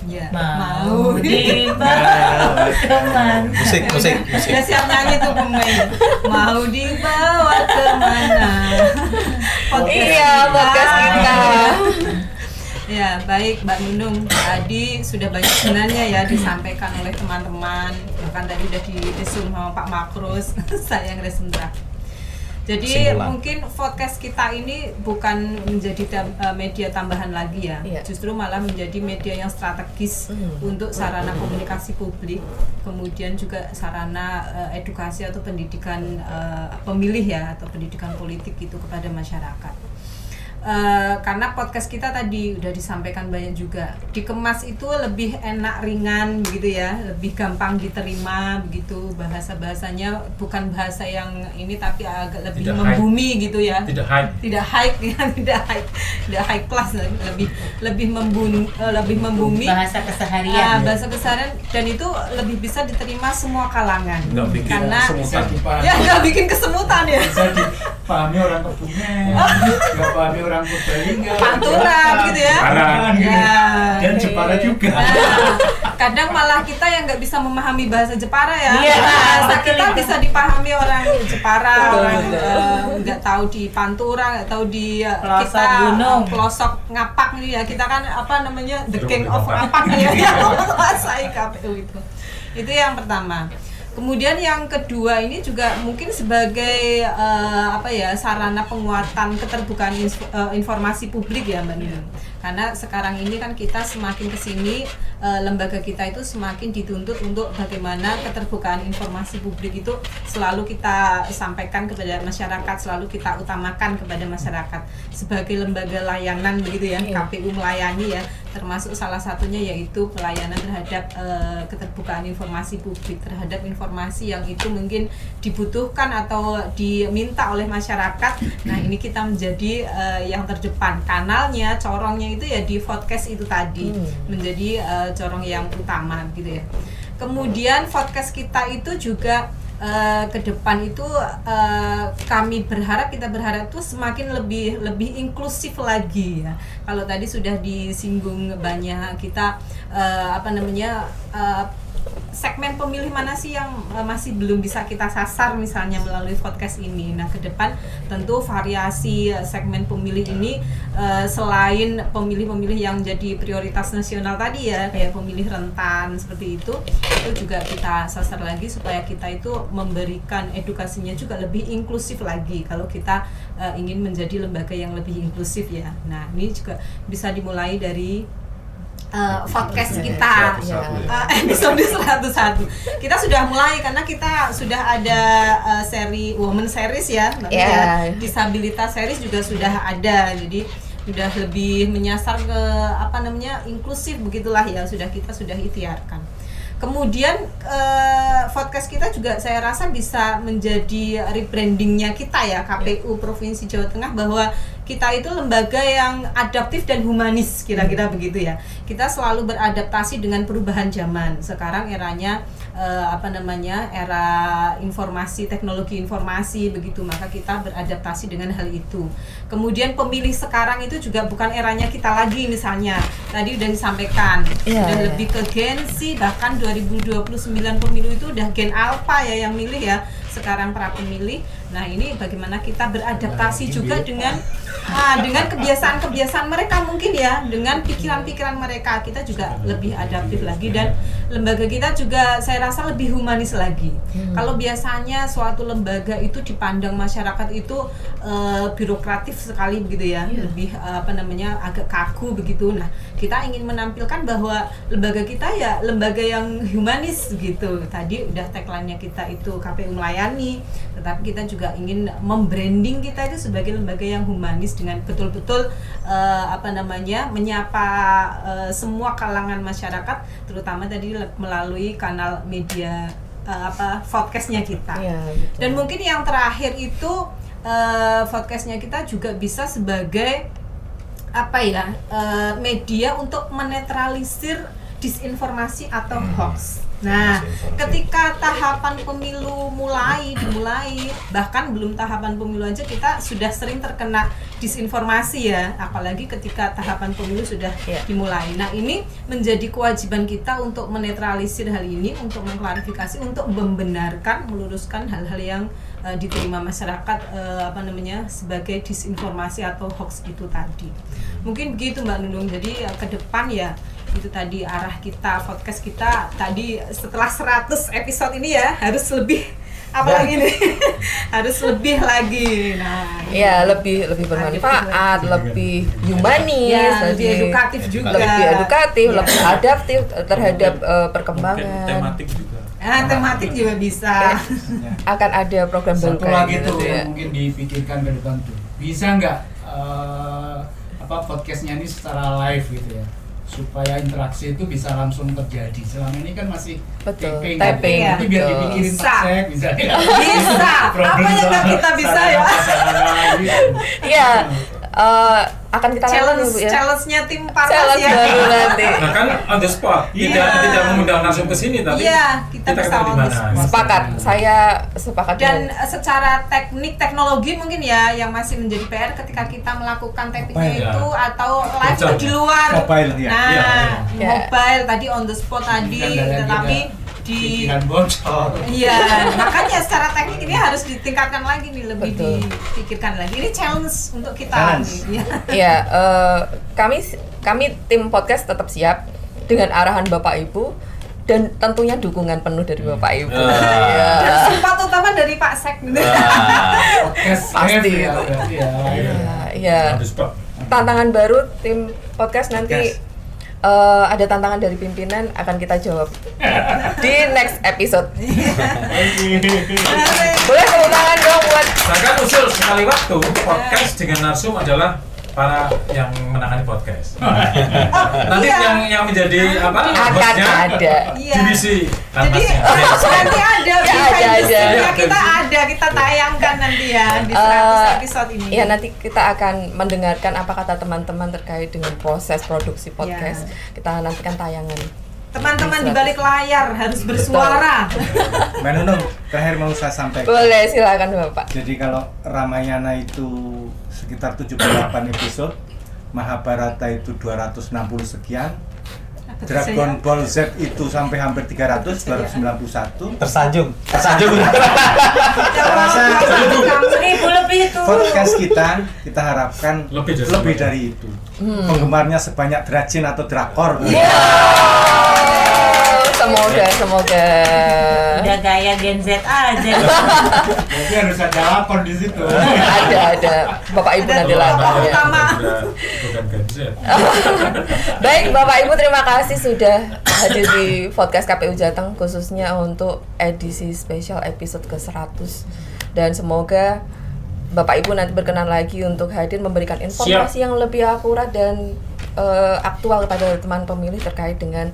Ya, mau dibawa kemana? Musik. Udah siap nyanyi tuh pemain. Mau dibawa kemana? Podcast kita. Ya, baik Mbak Nunung. Tadi sudah banyak sebenarnya ya disampaikan oleh teman-teman. Bahkan tadi udah diresum sama Pak Makrus. Saya yang resum terakhir. Jadi mungkin podcast kita ini bukan menjadi media tambahan lagi ya, justru malah menjadi media yang strategis untuk sarana komunikasi publik, kemudian juga sarana edukasi atau pendidikan pemilih ya, atau pendidikan politik itu kepada masyarakat. karena podcast kita tadi udah disampaikan banyak juga, dikemas itu lebih enak, ringan begitu ya, lebih gampang diterima begitu, bahasanya bukan bahasa yang ini tapi agak lebih Tidak membumi high. Gitu ya, Tidak high ya, tidak high class, lebih membumi bahasa keseharian. Bahasa keseharian, dan itu lebih bisa diterima semua kalangan. Nggak bikin Karena kesemutan. ya nggak bikin kesemutan ya. Bisa dipahami orang Kebumen, nggak pahami orang Purbalingga, Pantura gitu ya. Dan Jepara juga. Kadang malah kita yang nggak bisa memahami bahasa Jepara ya. Iya, Bahasa betul kita itu. bisa dipahami orang Jepara, Betul, orang betul. nggak tahu di Pantura, nggak tahu di Pelosok kita gunung. pelosok ngapak nih ya. Kita kan apa namanya the king of ngapak ya, yang menguasai KPU itu. Itu yang pertama. Kemudian yang kedua ini juga mungkin sebagai sarana penguatan keterbukaan informasi publik ya Mbak Nunung. Karena sekarang ini kan kita semakin kesini, lembaga kita itu semakin dituntut untuk bagaimana keterbukaan informasi publik itu selalu kita sampaikan kepada masyarakat, selalu kita utamakan kepada masyarakat sebagai lembaga layanan begitu ya. KPU melayani ya, termasuk salah satunya yaitu pelayanan terhadap keterbukaan informasi publik, terhadap informasi yang itu mungkin dibutuhkan atau diminta oleh masyarakat. Nah ini kita menjadi yang terdepan, kanalnya, corongnya itu ya di podcast itu tadi menjadi corong yang utama gitu ya. Kemudian podcast kita itu juga ke depan itu kita berharap tuh semakin lebih inklusif lagi ya. Kalau tadi sudah disinggung banyak, kita segmen pemilih mana sih yang masih belum bisa kita sasar misalnya melalui podcast ini. Nah, ke depan tentu variasi segmen pemilih ini selain pemilih-pemilih yang jadi prioritas nasional tadi ya, kayak pemilih rentan seperti itu juga kita sasar lagi supaya kita itu memberikan edukasinya juga lebih inklusif lagi kalau kita ingin menjadi lembaga yang lebih inklusif ya. Nah, ini juga bisa dimulai dari podcast kita episode 101. Kita sudah mulai karena kita sudah ada seri Women Series ya, disabilitas series juga sudah ada. Jadi sudah lebih menyasar ke inklusif begitulah ya, kita sudah ikhtiarkan. Kemudian podcast kita juga saya rasa bisa menjadi rebrandingnya kita ya, KPU Provinsi Jawa Tengah, bahwa kita itu lembaga yang adaptif dan humanis, kira-kira begitu ya. Kita selalu beradaptasi dengan perubahan zaman. Sekarang eranya era informasi, teknologi informasi begitu, maka kita beradaptasi dengan hal itu. Kemudian pemilih sekarang itu juga bukan eranya kita lagi, misalnya tadi udah disampaikan sudah lebih ke Gen Z, bahkan 2029 pemilu itu udah Gen Alpha ya yang milih ya sekarang para pemilih. Nah ini bagaimana kita beradaptasi juga dengan kebiasaan-kebiasaan mereka mungkin ya, dengan pikiran-pikiran mereka. Kita juga lebih adaptif lagi, dan lembaga kita juga saya rasa lebih humanis lagi. Kalau biasanya suatu lembaga itu dipandang masyarakat itu birokratif sekali begitu ya, lebih agak kaku begitu. Nah kita ingin menampilkan bahwa lembaga kita ya lembaga yang humanis gitu. Tadi udah tagline-nya kita itu KPU melayani, tetapi kita juga ingin membranding kita itu sebagai lembaga yang humanis dengan betul-betul menyapa semua kalangan masyarakat, terutama tadi melalui kanal media podcastnya kita. Dan mungkin yang terakhir itu podcastnya kita juga bisa sebagai media untuk menetralisir disinformasi atau hoax. Nah, ketika tahapan pemilu dimulai, bahkan belum tahapan pemilu aja kita sudah sering terkena disinformasi ya, apalagi ketika tahapan pemilu sudah dimulai. Nah, ini menjadi kewajiban kita untuk menetralisir hal ini, untuk mengklarifikasi, untuk membenarkan, meluruskan hal-hal yang diterima masyarakat sebagai disinformasi atau hoax itu tadi. Mungkin begitu Mbak Nunung. Jadi ke depan ya itu tadi arah kita, podcast kita tadi setelah 100 episode ini ya harus lebih harus lebih lagi. Nah, ya lebih bermanfaat, lebih humanis, ya, lebih edukatif juga. Lebih edukatif, lebih adaptif terhadap perkembangan. Mungkin tematik juga. Tematik juga bisa. Akan ada program baru satu lagi gitu tuh yang mungkin dipikirkan ke depan tuh. Bisa nggak podcastnya ini secara live gitu ya, supaya interaksi itu bisa langsung terjadi. Selama ini kan masih taping, ya. nanti biar dipikirin Bisa. Pak bisa ya. Bisa. Apa yang nggak kita bisa ya? Iya, akan kita lakukan Bu ya. Challenge-nya tim panas Challenge ya. baru nanti. Nah kan on the spot, tidak mengundang langsung ke sini, tapi Iya, kita bisa ketemu di on the mana. spot. Sepakat, saya sepakat Dan dengan secara teknologi mungkin ya yang masih menjadi PR ketika kita melakukan tappingnya Mobile, ya. itu atau live itu Betul. di luar. Mobile, ya. Nah, Ya. mobile tadi on the spot tadi, tetapi di pikiran bocor. iya, makanya secara teknik ini harus ditingkatkan lagi nih, lebih Betul. dipikirkan lagi. Ini challenge untuk kita Challenge. nih. Iya, kami tim podcast tetap siap dengan arahan Bapak Ibu dan tentunya dukungan penuh dari Bapak Ibu. Iya. Dan support utama dari Pak Sek. Podcast Pasti live ya, itu. berarti ya. Iya. On the spot. Tantangan baru tim podcast nanti ada tantangan dari pimpinan akan kita jawab di next episode. Boleh tepuk tangan dong buat Bahkan usul sekali waktu podcast dengan narsum adalah para yang menangani podcast. Nanti iya. yang menjadi apa? Akan hostnya ada. Iya. divisi Jadi tantasnya. nanti ada Ya, behind the ada. scene-nya, kita tayangkan nanti ya di 100 episode ini. Ya nanti kita akan mendengarkan apa kata teman-teman terkait dengan proses produksi podcast. Kita nantikan tayangan. Teman-teman di balik layar harus bersuara. Mbak Nunung, terakhir mau saya sampaikan. Boleh, silakan Bapak. Jadi kalau Ramayana itu sekitar 78 episode, Mahabharata itu 260 sekian, Dragon Ball Z itu sampai hampir 300, 291. Tersanjung. Rasa 1000 lebih itu. podcast kita harapkan Lebih lebih dari dari itu. Penggemarnya sebanyak Drajin atau Drakor. Semoga. Udah gaya Gen Z aja. Jadi harus ada lapor di situ. Ada. Bapak Ibu nanti lapor ya. utama. Bukan Gen Z. Baik, Bapak Ibu terima kasih sudah hadir di podcast KPU Jateng khususnya untuk edisi spesial episode ke-100. Dan semoga Bapak Ibu nanti berkenan lagi untuk hadir memberikan informasi yang lebih akurat dan aktual kepada teman pemilih terkait dengan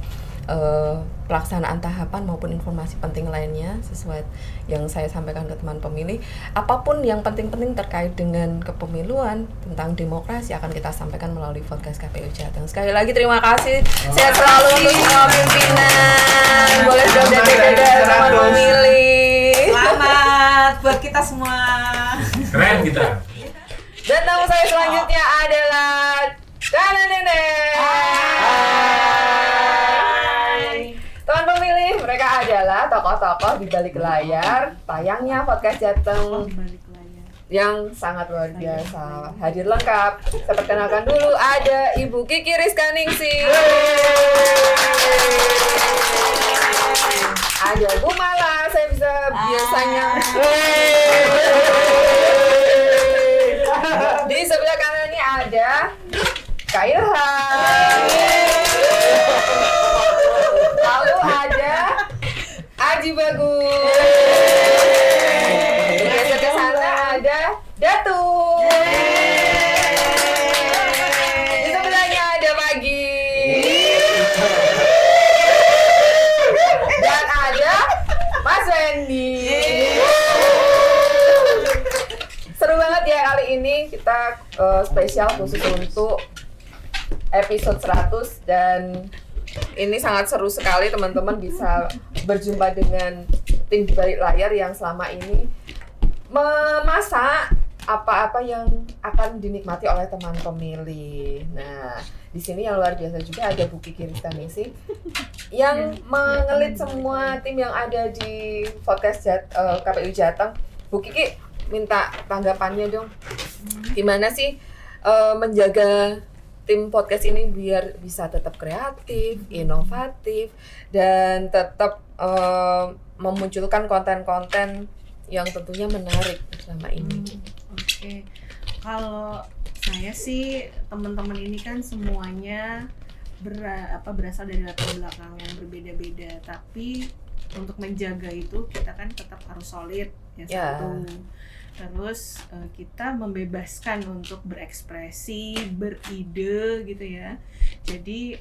pelaksanaan tahapan maupun informasi penting lainnya sesuai yang saya sampaikan ke teman pemilih. Apapun yang penting-penting terkait dengan kepemiluan tentang demokrasi akan kita sampaikan melalui podcast KPU Jateng. Sekali lagi terima kasih. Sehat selalu untuk semua pimpinan. Boleh dada teman pemilih. Selamat buat kita semua. Keren kita. Dan tamu saya selanjutnya adalah teman pemilih, mereka adalah tokoh-tokoh di balik layar tayangnya podcast Jateng yang sangat luar biasa. Hadir lengkap. Saya perkenalkan dulu ada Ibu Kiki Rizkaningsih. Ada Bu Mala, saya bisa biasanya. Di sebelah kanan ini ada Kak Ilham. Lalu ada Aji Bagus. Geser ke sana ada Datu. Di sebelahnya ada Pagi. Dan ada Mas Wendy. Seru banget ya kali ini kita spesial khusus untuk episode 100 dan ini sangat seru sekali teman-teman bisa berjumpa dengan tim di balik layar yang selama ini memasak apa-apa yang akan dinikmati oleh teman pemilih. Nah, di sini yang luar biasa juga ada Bu Kiki Rizkaningsih yang mengelit semua tim yang ada di podcast KPU Jateng. Bu Kiki minta tanggapannya dong. Gimana sih menjaga tim podcast ini biar bisa tetap kreatif, inovatif, dan tetap memunculkan konten-konten yang tentunya menarik selama ini. Oke. Kalau saya sih teman-teman ini kan semuanya berasal dari latar belakang yang berbeda-beda, tapi untuk menjaga itu kita kan tetap harus solid ya. Satu. Terus kita membebaskan untuk berekspresi, beride gitu ya. Jadi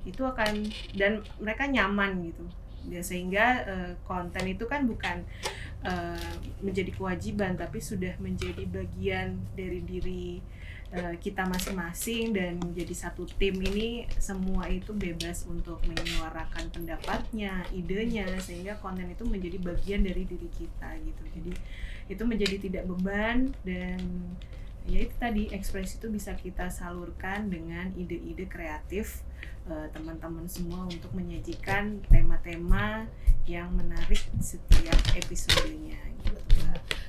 itu akan, dan mereka nyaman gitu. Ya, sehingga konten itu kan bukan menjadi kewajiban, tapi sudah menjadi bagian dari diri kita masing-masing, dan jadi satu tim ini semua itu bebas untuk menyuarakan pendapatnya, idenya, sehingga konten itu menjadi bagian dari diri kita gitu. Jadi itu menjadi tidak beban, dan ya itu tadi, ekspresi itu bisa kita salurkan dengan ide-ide kreatif teman-teman semua untuk menyajikan tema-tema yang menarik setiap episodenya gitu.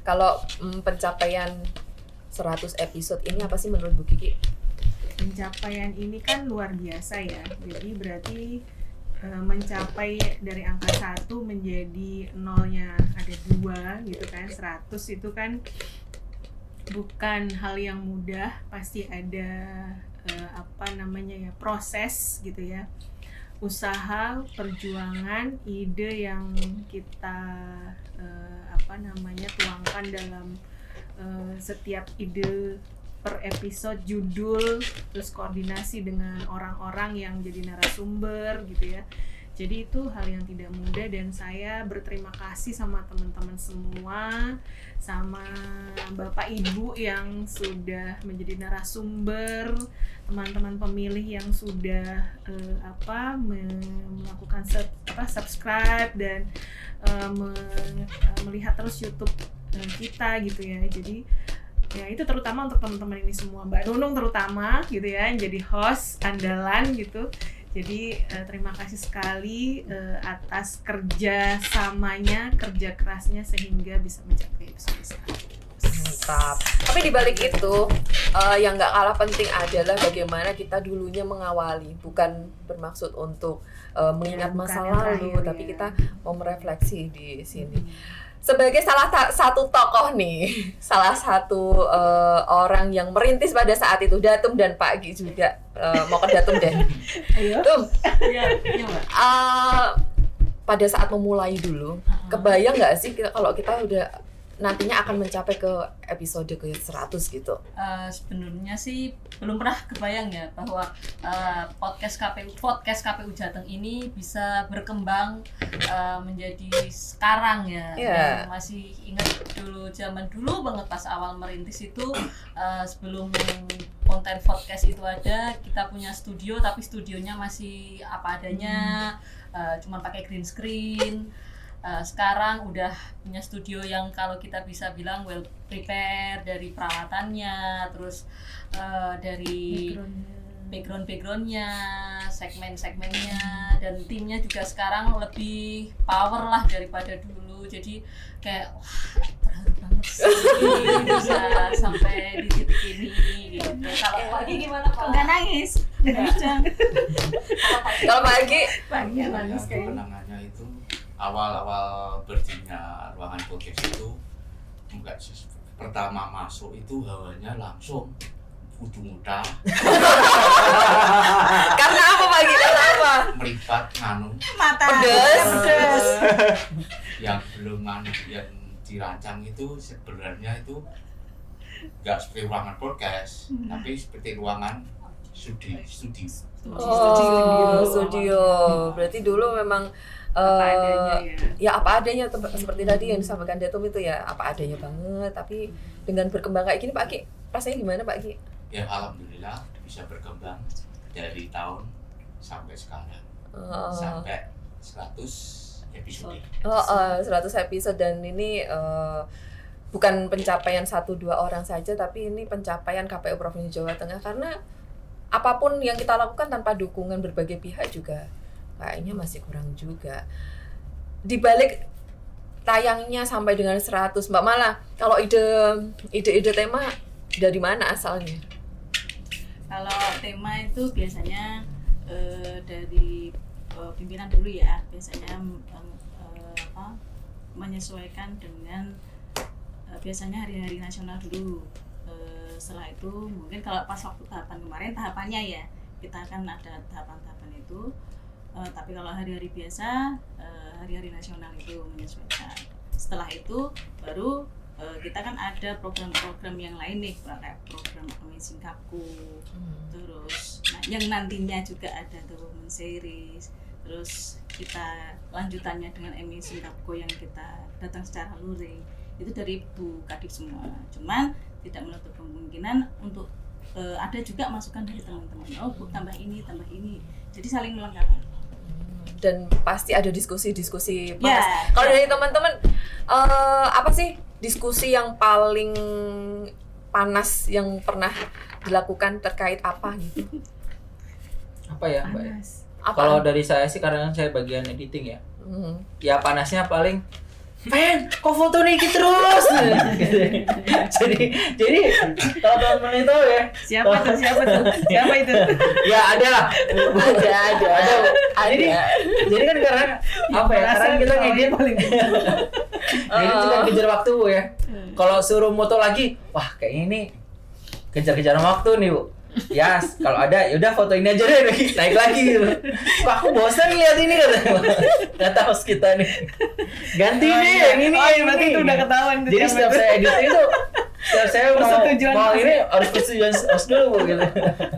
Kalau pencapaian 100 episode ini apa sih menurut Bu Kiki? Pencapaian ini kan luar biasa ya. Jadi berarti mencapai dari angka 1 menjadi nolnya ada 2 gitu kan. 100 itu kan bukan hal yang mudah, pasti ada proses gitu ya. Usaha, perjuangan, ide yang kita tuangkan dalam setiap ide per episode, judul, terus koordinasi dengan orang-orang yang jadi narasumber gitu ya. Jadi itu hal yang tidak mudah, dan saya berterima kasih sama teman-teman semua, sama Bapak Ibu yang sudah menjadi narasumber, teman-teman pemilih yang sudah melakukan subscribe dan melihat terus YouTube kita gitu ya. Jadi ya itu terutama untuk teman-teman ini semua, Mbak Nunung terutama gitu ya, yang jadi host andalan gitu. Jadi terima kasih sekali atas kerja samanya, kerja kerasnya sehingga bisa mencapai episode 100. Mantap. Tapi dibalik itu yang nggak kalah penting adalah bagaimana kita dulunya mengawali, bukan bermaksud untuk mengingat masa lalu, tapi kita mau merefleksi di sini. Sebagai salah satu tokoh nih, salah satu orang yang merintis pada saat itu, Datum dan Pak Gi juga, mau ke Datum deh. Ayo. Tum, Iya, Mbak. pada saat memulai dulu, kebayang nggak sih kalau kita udah nantinya akan mencapai ke episode ke 100 gitu? Sebenarnya sih belum pernah kebayang ya bahwa podcast KPU Jateng ini bisa berkembang menjadi sekarang ya. Yeah. Yang masih ingat zaman dulu banget pas awal merintis itu, sebelum konten podcast itu ada, kita punya studio tapi studionya masih apa adanya, cuma pakai green screen. Sekarang udah punya studio yang kalau kita bisa bilang well prepare dari peralatannya, terus dari backgroundnya, segmennya, dan timnya juga sekarang lebih power lah daripada dulu. Jadi kayak terharu banget sih bisa sampai di titik ini gitu. Kalau pagi gimana Pak? Nggak nangis? Kalau pagi nangis kayaknya. Kenangannya itu awal-awal berdirinya ruangan podcast itu, enggak, pertama masuk itu hawanya langsung udu muda. Karena apa pagi? Karena apa? Meripat Mata pedes. Yang belum yang dirancang itu sebenarnya itu enggak seperti ruangan podcast, tapi seperti ruangan studio. Oh, studio. Berarti dulu memang Apa adanya ya apa adanya, seperti tadi yang disampaikan Datum itu ya apa adanya banget. Tapi dengan berkembang kayak gini Pak Ki, rasanya gimana Pak Ki? Ya alhamdulillah bisa berkembang dari tahun sampai sekarang, sampai 100 episode. 100 episode, dan ini bukan pencapaian 1-2 orang saja, tapi ini pencapaian KPU Provinsi Jawa Tengah, karena apapun yang kita lakukan tanpa dukungan berbagai pihak juga kayaknya masih kurang juga. Di balik tayangnya sampai dengan 100, Mbak Mala, kalau ide tema dari mana asalnya? Kalau tema itu biasanya dari pimpinan dulu ya, biasanya menyesuaikan dengan biasanya hari-hari nasional dulu. Setelah itu mungkin kalau pas waktu tahapannya ya, kita akan ada tahapan-tahapan itu. Tapi kalau hari-hari biasa, hari-hari nasional itu menyesuaikan. Setelah itu baru kita kan ada program-program yang lain nih, kayak program Amazing Kapku, terus yang nantinya juga ada The Woman Series, terus kita lanjutannya dengan Amazing Kapku yang kita datang secara luring, itu dari Bu Kadip semua. Cuman tidak menutup kemungkinan untuk ada juga masukan dari teman-teman, Bu tambah ini, jadi saling melengkapi. Dan pasti ada diskusi-diskusi panas. Kalau dari teman-teman, apa sih diskusi yang paling panas yang pernah dilakukan terkait apa gitu? Apa ya, Mbak? Kalau dari saya sih, karena saya bagian editing ya. Ya panasnya paling Pen, kok foto nih terus? jadi kalau teman-teman itu ya. Siapa itu? Ya ada. Jadi kan karena apa ya? Karena kita ngedit paling. Jadi cuma kejar waktu ya. Kalau suruh moto lagi, wah kayak ini kejar-kejar waktu nih, Bu. Ya, kalau ada ya udah foto ini aja deh, naik lagi gitu. Kok aku bosan lihat ini katanya. Kata host kita nih. Ganti nih yang ini. Berarti itu udah ketahuan. Jadi setiap saya edit itu, setiap saya mau ini harus persetujuan host dulu gitu.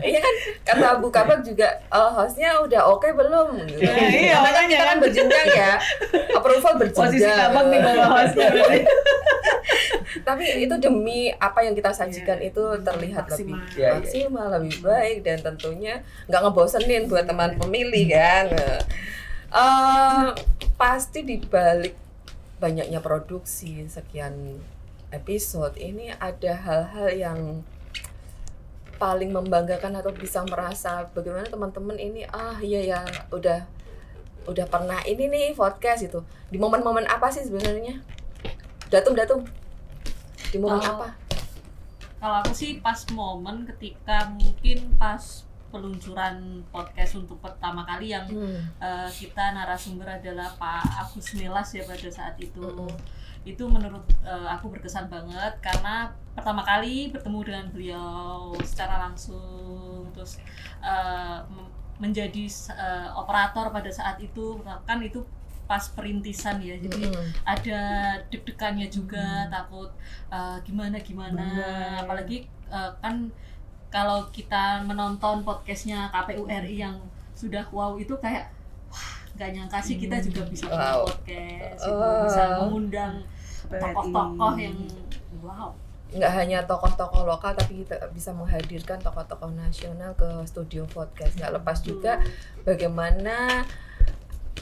Iya kan, kata Bu Kabak juga hostnya udah oke belum? Gitu. Iya, makanya kita kan berjenjang ya. Approval berjenjang. Posisi Kabak nih bawah hostnya. Tapi itu demi apa yang kita sajikan itu terlihat lebih maksimal, lebih baik, dan tentunya nggak ngebosenin buat teman pemilih kan. Pasti dibalik banyaknya produksi sekian episode ini ada hal-hal yang paling membanggakan atau bisa merasa bagaimana teman-teman ini iya ya udah pernah ini nih podcast itu. Di momen-momen apa sih sebenarnya? Datum di momen apa? Kalau aku sih pas momen ketika mungkin pas peluncuran podcast untuk pertama kali yang kita narasumber adalah Pak Agus Melas ya pada saat itu. Itu menurut aku berkesan banget karena pertama kali bertemu dengan beliau secara langsung, terus menjadi operator pada saat itu, kan itu pas perintisan ya, jadi ada deg-degannya juga, takut gimana apalagi kan kalau kita menonton podcastnya KPU RI yang sudah wow itu kayak wah nggak nyangka sih kita juga bisa punya podcast, bisa mengundang tokoh-tokoh yang wow. Nggak hanya tokoh-tokoh lokal, tapi kita bisa menghadirkan tokoh-tokoh nasional ke studio podcast. Nggak lepas juga bagaimana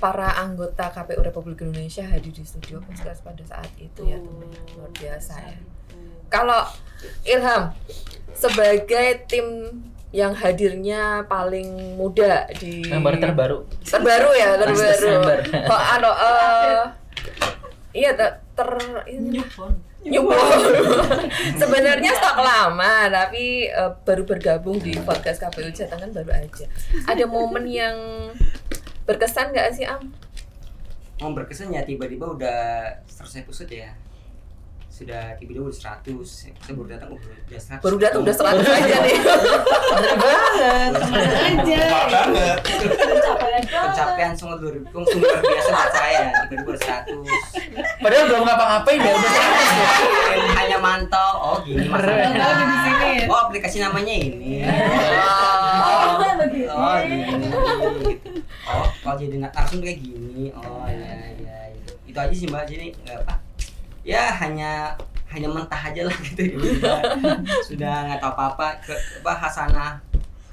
para anggota KPU Republik Indonesia hadir di studio podcast pada saat itu ya, luar biasa ya. Kalau Ilham sebagai tim yang hadirnya paling muda di terbaru ya. Iya sebenarnya stok lama, tapi baru bergabung di podcast KPU Jateng kan baru aja. Ada momen yang berkesan nggak sih, Am? Berkesan ya, tiba-tiba udah 100 episode ya. Sudah tiba-tiba udah 100. Kita baru datang udah 100. Baru datang udah 100 aja nih. banget. Pencapaian sungguh luar biasa buat saya. Tiba-tiba udah 100. Padahal belum ngapa-ngapain ya, udah 100. Hanya mantau, gini masalahnya. Di sini. Oh, aplikasi namanya ini. Gini. Oh, jadi langsung kayak gini. Oh ya. Itu aja sih Mbak. Jadi nggak apa. Ya hanya mentah aja lah gitu. Sudah nggak tahu apa-apa. Hasanah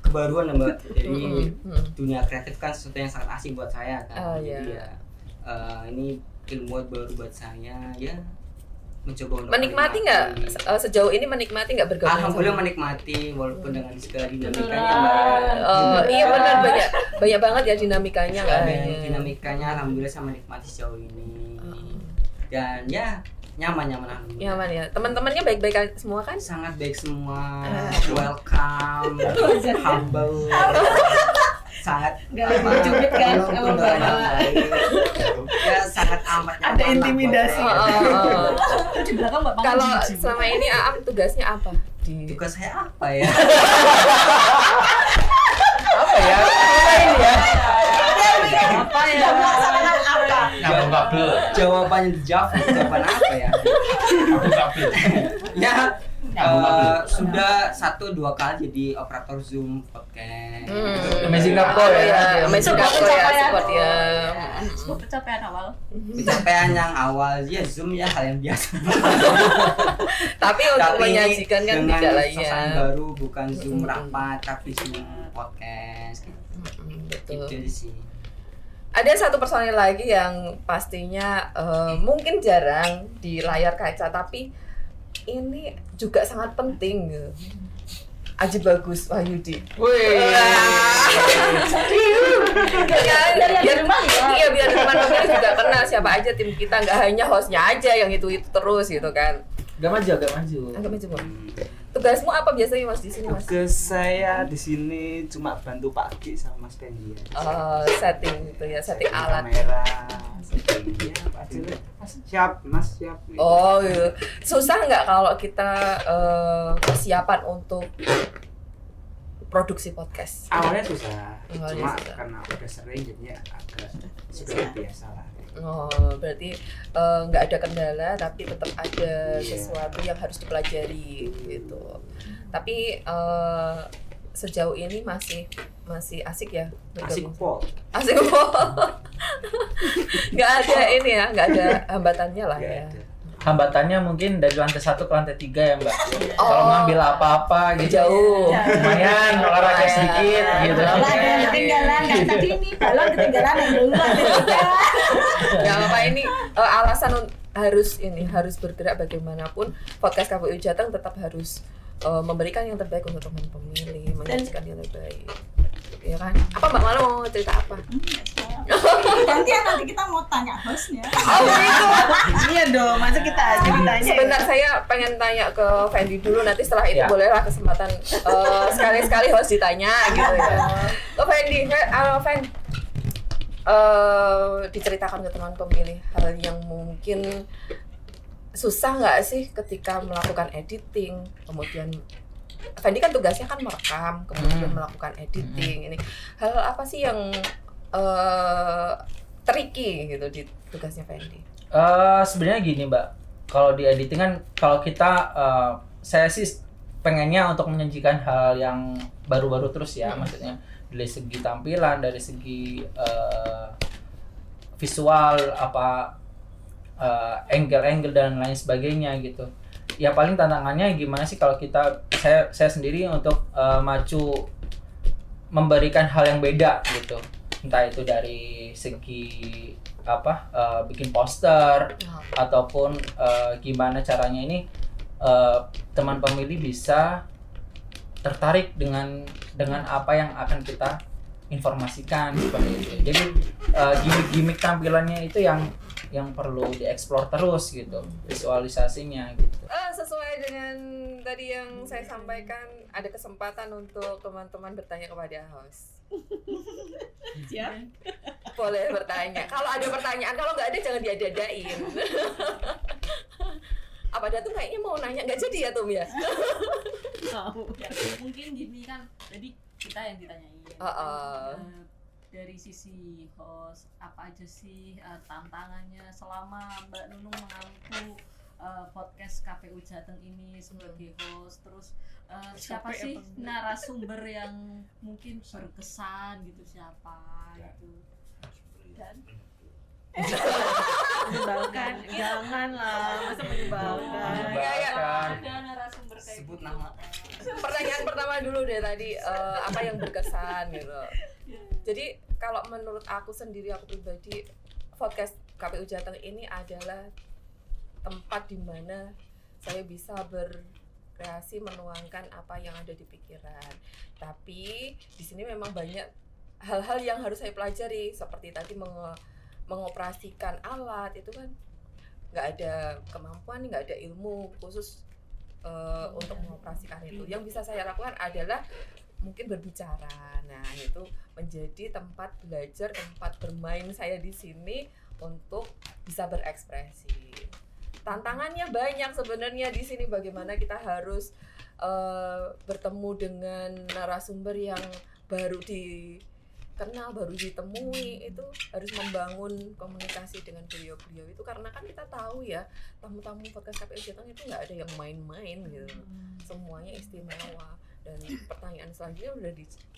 kebaruan Mbak. Jadi dunia kreatif kan sesuatu yang sangat asing buat saya kan. Jadi ya ini ilmu baru buat saya ya. Mencoba untuk menikmati nggak sejauh ini, menikmati nggak bergabung? Alhamdulillah menikmati walaupun dengan segala dinamikanya iya benar, banyak banget ya dinamikanya dinamikanya alhamdulillah saya menikmati sejauh ini dan ya nyaman ya. Teman-temannya baik-baik semua kan? Sangat baik semua, welcome, humble, sangat cubit kan sama Bapak. Ya sangat amat nyaman. Ada intimidasi. Di belakang Bapak. Kalau selama ini Aam tugasnya apa? Tugas saya apa ya? Jawabannya banyak dijawab, jawaban apa ya? Ya, sudah 1-2 kali jadi operator Zoom podcast. Amazing Kapko ya. Amazing Kapko ya, support ya. Sebuah pencapaian awal. Pencapaian yang awal ya Zoom ya hal yang biasa. Tapi untuk menyajikan kan dengan tidak lainnya. suasana baru, bukan Zoom rapat tapi Zoom podcast gitu. Betul. Itu sih. Ada satu personil lagi yang pastinya mungkin jarang di layar kaca, tapi ini juga sangat penting. Aji Bagus Wahyudi. Wih. Iya, biar teman-teman juga kenal siapa aja tim kita, nggak hanya hostnya aja yang itu terus gitu kan. Gak maju. Agak maju. Tugasmu apa biasanya Mas di sini, Mas? Tugas saya di sini cuma bantu Pak Ki sama Mas Pendi. Setting gitu ya, setting alat. Kamera, setting ya, Pak Ki. Siap, Mas, siap. Oh, iya. Susah nggak kalau kita persiapan untuk produksi podcast? Awalnya susah, Awalnya cuma susah. karena udah sering jadinya agak sudah biasa lah. Oh, berarti nggak ada kendala, tapi tetap ada sesuatu yang harus dipelajari gitu. Tapi sejauh ini masih asik ya bergabung. Asik pol. Nggak ada ini ya, nggak ada hambatannya lah ya. Hambatannya mungkin dari lantai 1 ke lantai 3 ya Mbak. Kalau ngambil apa-apa gitu jauh, lumayan olahraga sedikit gitu. Ketinggalan kan tadi ini balon ketinggalan yang duluan. Ya apa ini alasan harus bergerak bagaimanapun podcast KPU Jateng tetap harus memberikan yang terbaik untuk teman pemilih, menyajikan yang terbaik. Ya kan? Apa Mbak Malu mau cerita apa? Gantian nanti kita mau tanya hostnya. Oh gitu. Iya dong, masa kita aja ditanya. Sebentar, saya pengen tanya ke Fendi dulu, nanti setelah itu bolehlah kesempatan sekali-sekali host ditanya gitu ya. Ke Fendi, diceritakan ke teman pemilih hal yang mungkin susah nggak sih ketika melakukan editing, kemudian Fendi kan tugasnya kan merekam, kemudian melakukan editing. Ini hal apa sih yang tricky gitu di tugasnya Fendi? Sebenarnya gini Mbak, kalau di editing kan kalau kita saya sih pengennya untuk menyajikan hal yang baru-baru terus ya, maksudnya dari segi tampilan, dari segi visual, angle-angle dan lain sebagainya gitu. Ya paling tantangannya gimana sih kalau saya sendiri untuk maju memberikan hal yang beda gitu, entah itu dari segi bikin poster ataupun gimana caranya ini teman pemilih bisa tertarik dengan apa yang akan kita informasikan seperti itu. Jadi gimmick tampilannya itu yang perlu dieksplor terus gitu, visualisasinya gitu. Sesuai dengan tadi yang saya sampaikan, ada kesempatan untuk teman-teman bertanya kepada host. Siap. Boleh bertanya. Kalau ada pertanyaan, kalau nggak ada jangan diada-adain. Apa ada tuh kayaknya mau nanya, nggak jadi ya Tum ya? Mungkin gini kan, jadi kita yang ditanyain. Dari sisi host, apa aja sih tantangannya selama Mbak Nunung mengampu podcast KPU Jateng ini sebagai host, terus siapa sih narasumber yang mungkin berkesan gitu, siapa gitu, dan menyebalkan, janganlah, masa menyebalkan. Ada narasumber kayak sebut nama. Pertanyaan pertama dulu deh tadi, apa yang berkesan gitu. Jadi kalau menurut aku sendiri, aku pribadi, podcast KPU Jateng ini adalah tempat di mana saya bisa berkreasi, menuangkan apa yang ada di pikiran. Tapi di sini memang banyak hal-hal yang harus saya pelajari, seperti tadi mengoperasikan alat itu kan nggak ada kemampuan, nggak ada ilmu khusus untuk mengoperasikan itu. Yang bisa saya lakukan adalah mungkin berbicara. Nah, itu menjadi tempat belajar, tempat bermain saya di sini untuk bisa berekspresi. Tantangannya banyak sebenarnya di sini, bagaimana kita harus bertemu dengan narasumber yang baru kenal, baru ditemui, itu harus membangun komunikasi dengan beliau-beliau itu, karena kan kita tahu ya tamu-tamu podcast KPU Jateng itu nggak ada yang main-main gitu, semuanya istimewa. Dan pertanyaan selanjutnya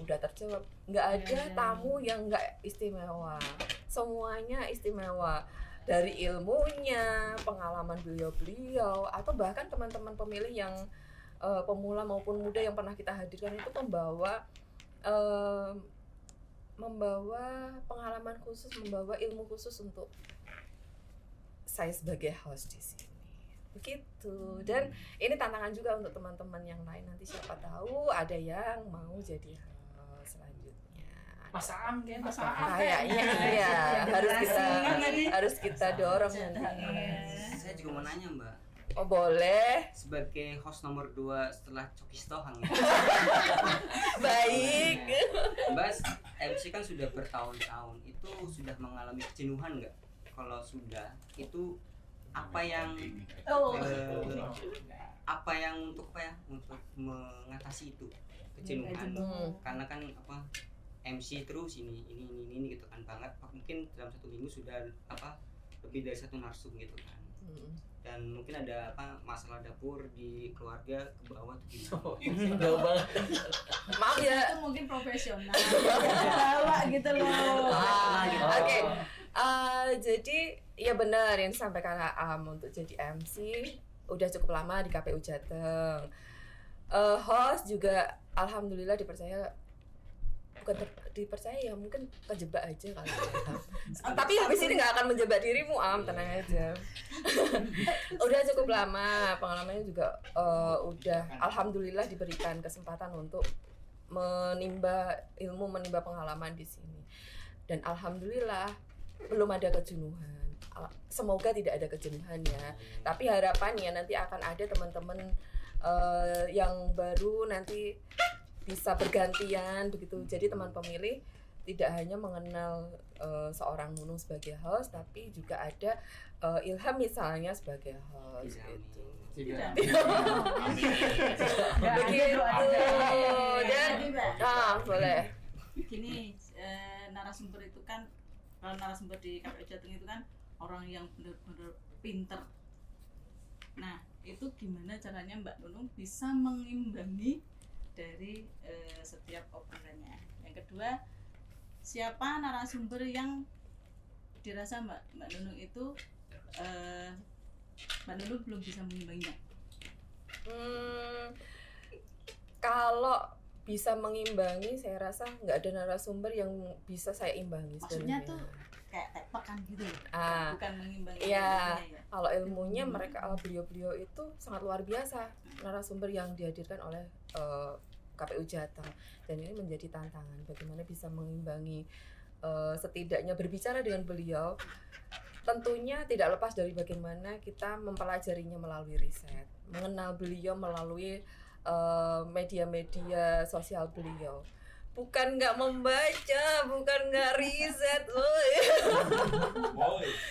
udah terjawab, nggak ada tamu yang nggak istimewa, semuanya istimewa, dari ilmunya, pengalaman beliau-beliau, atau bahkan teman-teman pemilih yang pemula maupun muda yang pernah kita hadirkan itu membawa pengalaman khusus, membawa ilmu khusus untuk saya sebagai host di sini. Begitu. Dan ini tantangan juga untuk teman-teman yang lain, nanti siapa tahu ada yang mau jadi host selanjutnya. Mas Am kan, Mas Am. Kayaknya iya, harus kita dorong nanti. Saya juga mau nanya, Mbak. Oh, boleh. Sebagai host nomor 2 setelah Coki Stohang ya. Baik. Mbak, MC kan sudah bertahun-tahun, itu sudah mengalami kejenuhan nggak? Kalau sudah, itu apa yang untuk mengatasi itu kejenuhan? Karena kan MC terus ini gitu kan banget, mungkin dalam 1 minggu sudah lebih dari 1 narsum gitu kan. Dan mungkin ada masalah dapur di keluarga ke bawah tuh gimana? Jauh banget. Maaf ya. Itu mungkin profesional. Bawa gitu loh. Oke. Jadi ya benar yang disampaikan untuk jadi MC udah cukup lama di KPU Jateng. Host juga alhamdulillah dipercaya, bukan dipercaya ya, mungkin kejebak aja kali ya. Tapi habis ini nggak akan menjebak dirimu, tenang aja. Udah cukup lama, pengalamannya juga udah alhamdulillah diberikan kesempatan untuk menimba ilmu, menimba pengalaman di sini. Dan alhamdulillah belum ada kejenuhan. Semoga tidak ada kejenuhan ya. Tapi harapannya nanti akan ada teman-teman yang baru nanti bisa bergantian begitu. Jadi teman pemilih tidak hanya mengenal seorang Nunung sebagai host, tapi juga ada Ilham misalnya sebagai host gitu. Begitu. Dan boleh. Gini, narasumber itu kan, kalau narasumber di KPU Jateng itu kan orang yang benar-benar pinter. Nah, itu gimana caranya Mbak Nunung bisa mengimbangi dari setiap obrolannya? Yang kedua, siapa narasumber yang dirasa Mbak Nunung itu Mbak Nunung belum bisa mengimbanginya? Kalau bisa mengimbangi, saya rasa nggak ada narasumber yang bisa saya imbangi. Maksudnya tuh kayak tektok kan gitu, bukan mengimbangi. Iya, kalau ilmunya mereka, beliau-beliau itu sangat luar biasa, narasumber yang dihadirkan oleh KPU Jateng, dan ini menjadi tantangan bagaimana bisa mengimbangi, setidaknya berbicara dengan beliau. Tentunya tidak lepas dari bagaimana kita mempelajarinya melalui riset, mengenal beliau melalui media-media sosial beliau. Bukan nggak membaca, bukan nggak riset,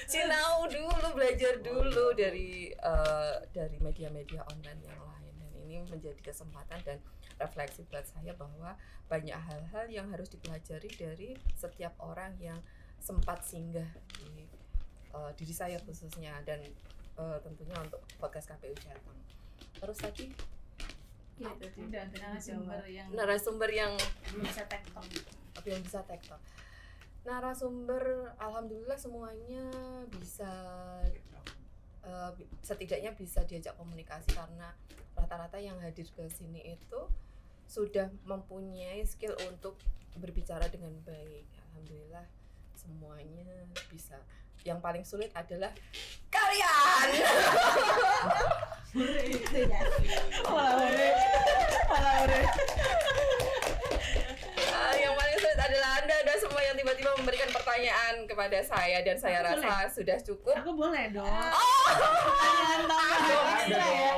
sinau dulu, belajar dulu dari media-media online yang lain. Dan ini menjadi kesempatan dan refleksi buat saya bahwa banyak hal-hal yang harus dipelajari dari setiap orang yang sempat singgah di diri saya khususnya, dan tentunya untuk podcast KPU Jateng. Terus tadi ya, tadi udah narasumber yang bisa tektok. Yang bisa tektok. Narasumber alhamdulillah semuanya bisa setidaknya bisa diajak komunikasi, karena rata-rata yang hadir ke sini itu sudah mempunyai skill untuk berbicara dengan baik. Alhamdulillah semuanya bisa. Yang paling sulit adalah kalian. Yang paling sulit adalah Anda semua yang tiba-tiba memberikan pertanyaan kepada saya, dan saya rasa sudah cukup. Aku boleh dong. Pertanyaan tambahan ya.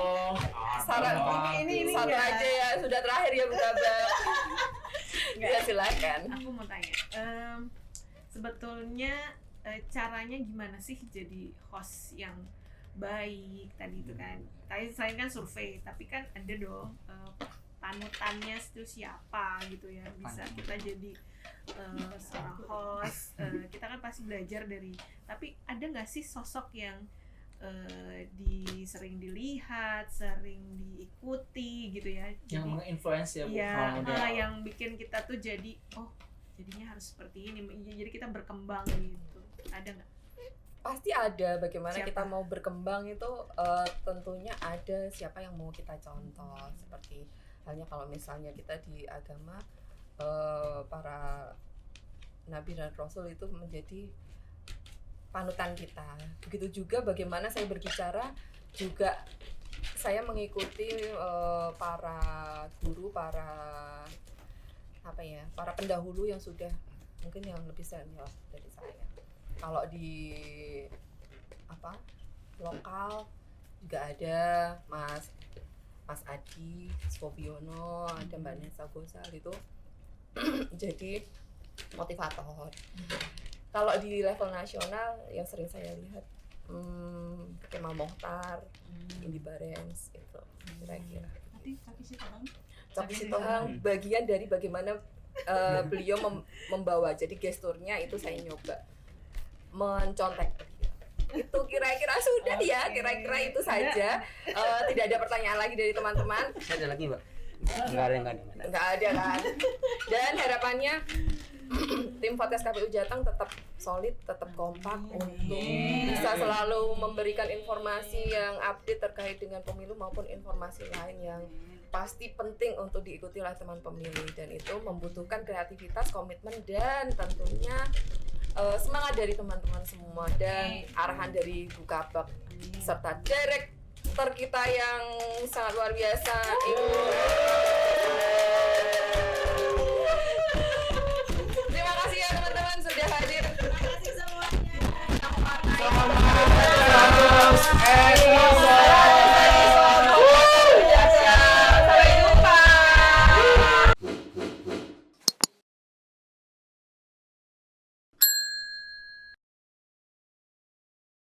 Saran ini satu aja ya, sudah terakhir ya Bu Gabel. Ya silakan. Aku mau tanya. Sebetulnya caranya gimana sih jadi host yang baik tadi itu kan? Tadi selain kan survei, tapi kan ada dong panutannya itu siapa gitu ya, bisa kita jadi seorang host, kita kan pasti belajar dari, tapi ada nggak sih sosok yang sering dilihat, sering diikuti gitu ya, yang menginfluence ya Bu, yang bikin kita tuh jadi jadinya harus seperti ini, jadi kita berkembang gitu, ada nggak? Pasti ada. Bagaimana Siapa? kita mau berkembang itu tentunya ada siapa yang mau kita contoh. Seperti halnya kalau misalnya kita di agama, para nabi dan rasul itu menjadi panutan kita. Begitu juga bagaimana saya berbicara, juga saya mengikuti para guru, para pendahulu yang sudah mungkin yang lebih senior dari saya. Kalau di lokal juga ada Mas Adi Skobiono, ada Mbak Nessa Gosal itu jadi motivator. Kalau di level nasional yang sering saya lihat Kemal Mohtar, Indi Barens itu kira-kira. Coki Sitohang bagian dari bagaimana beliau membawa, jadi gesturnya itu saya nyoba mencontek itu, kira-kira sudah ya, kira-kira itu saja. Tidak ada pertanyaan lagi dari teman-teman. Ada lagi Mbak? Enggak ada kan. Dan harapannya tim podcast KPU Jateng tetap solid, tetap kompak untuk bisa selalu memberikan informasi yang update terkait dengan pemilu maupun informasi lain yang pasti penting untuk diikuti oleh teman pemilih, dan itu membutuhkan kreativitas, komitmen, dan tentunya semangat dari teman-teman semua, dan arahan dari Bu Kabak serta direktur kita yang sangat luar biasa Ibu. Terima kasih ya teman-teman sudah hadir. Terima kasih semuanya.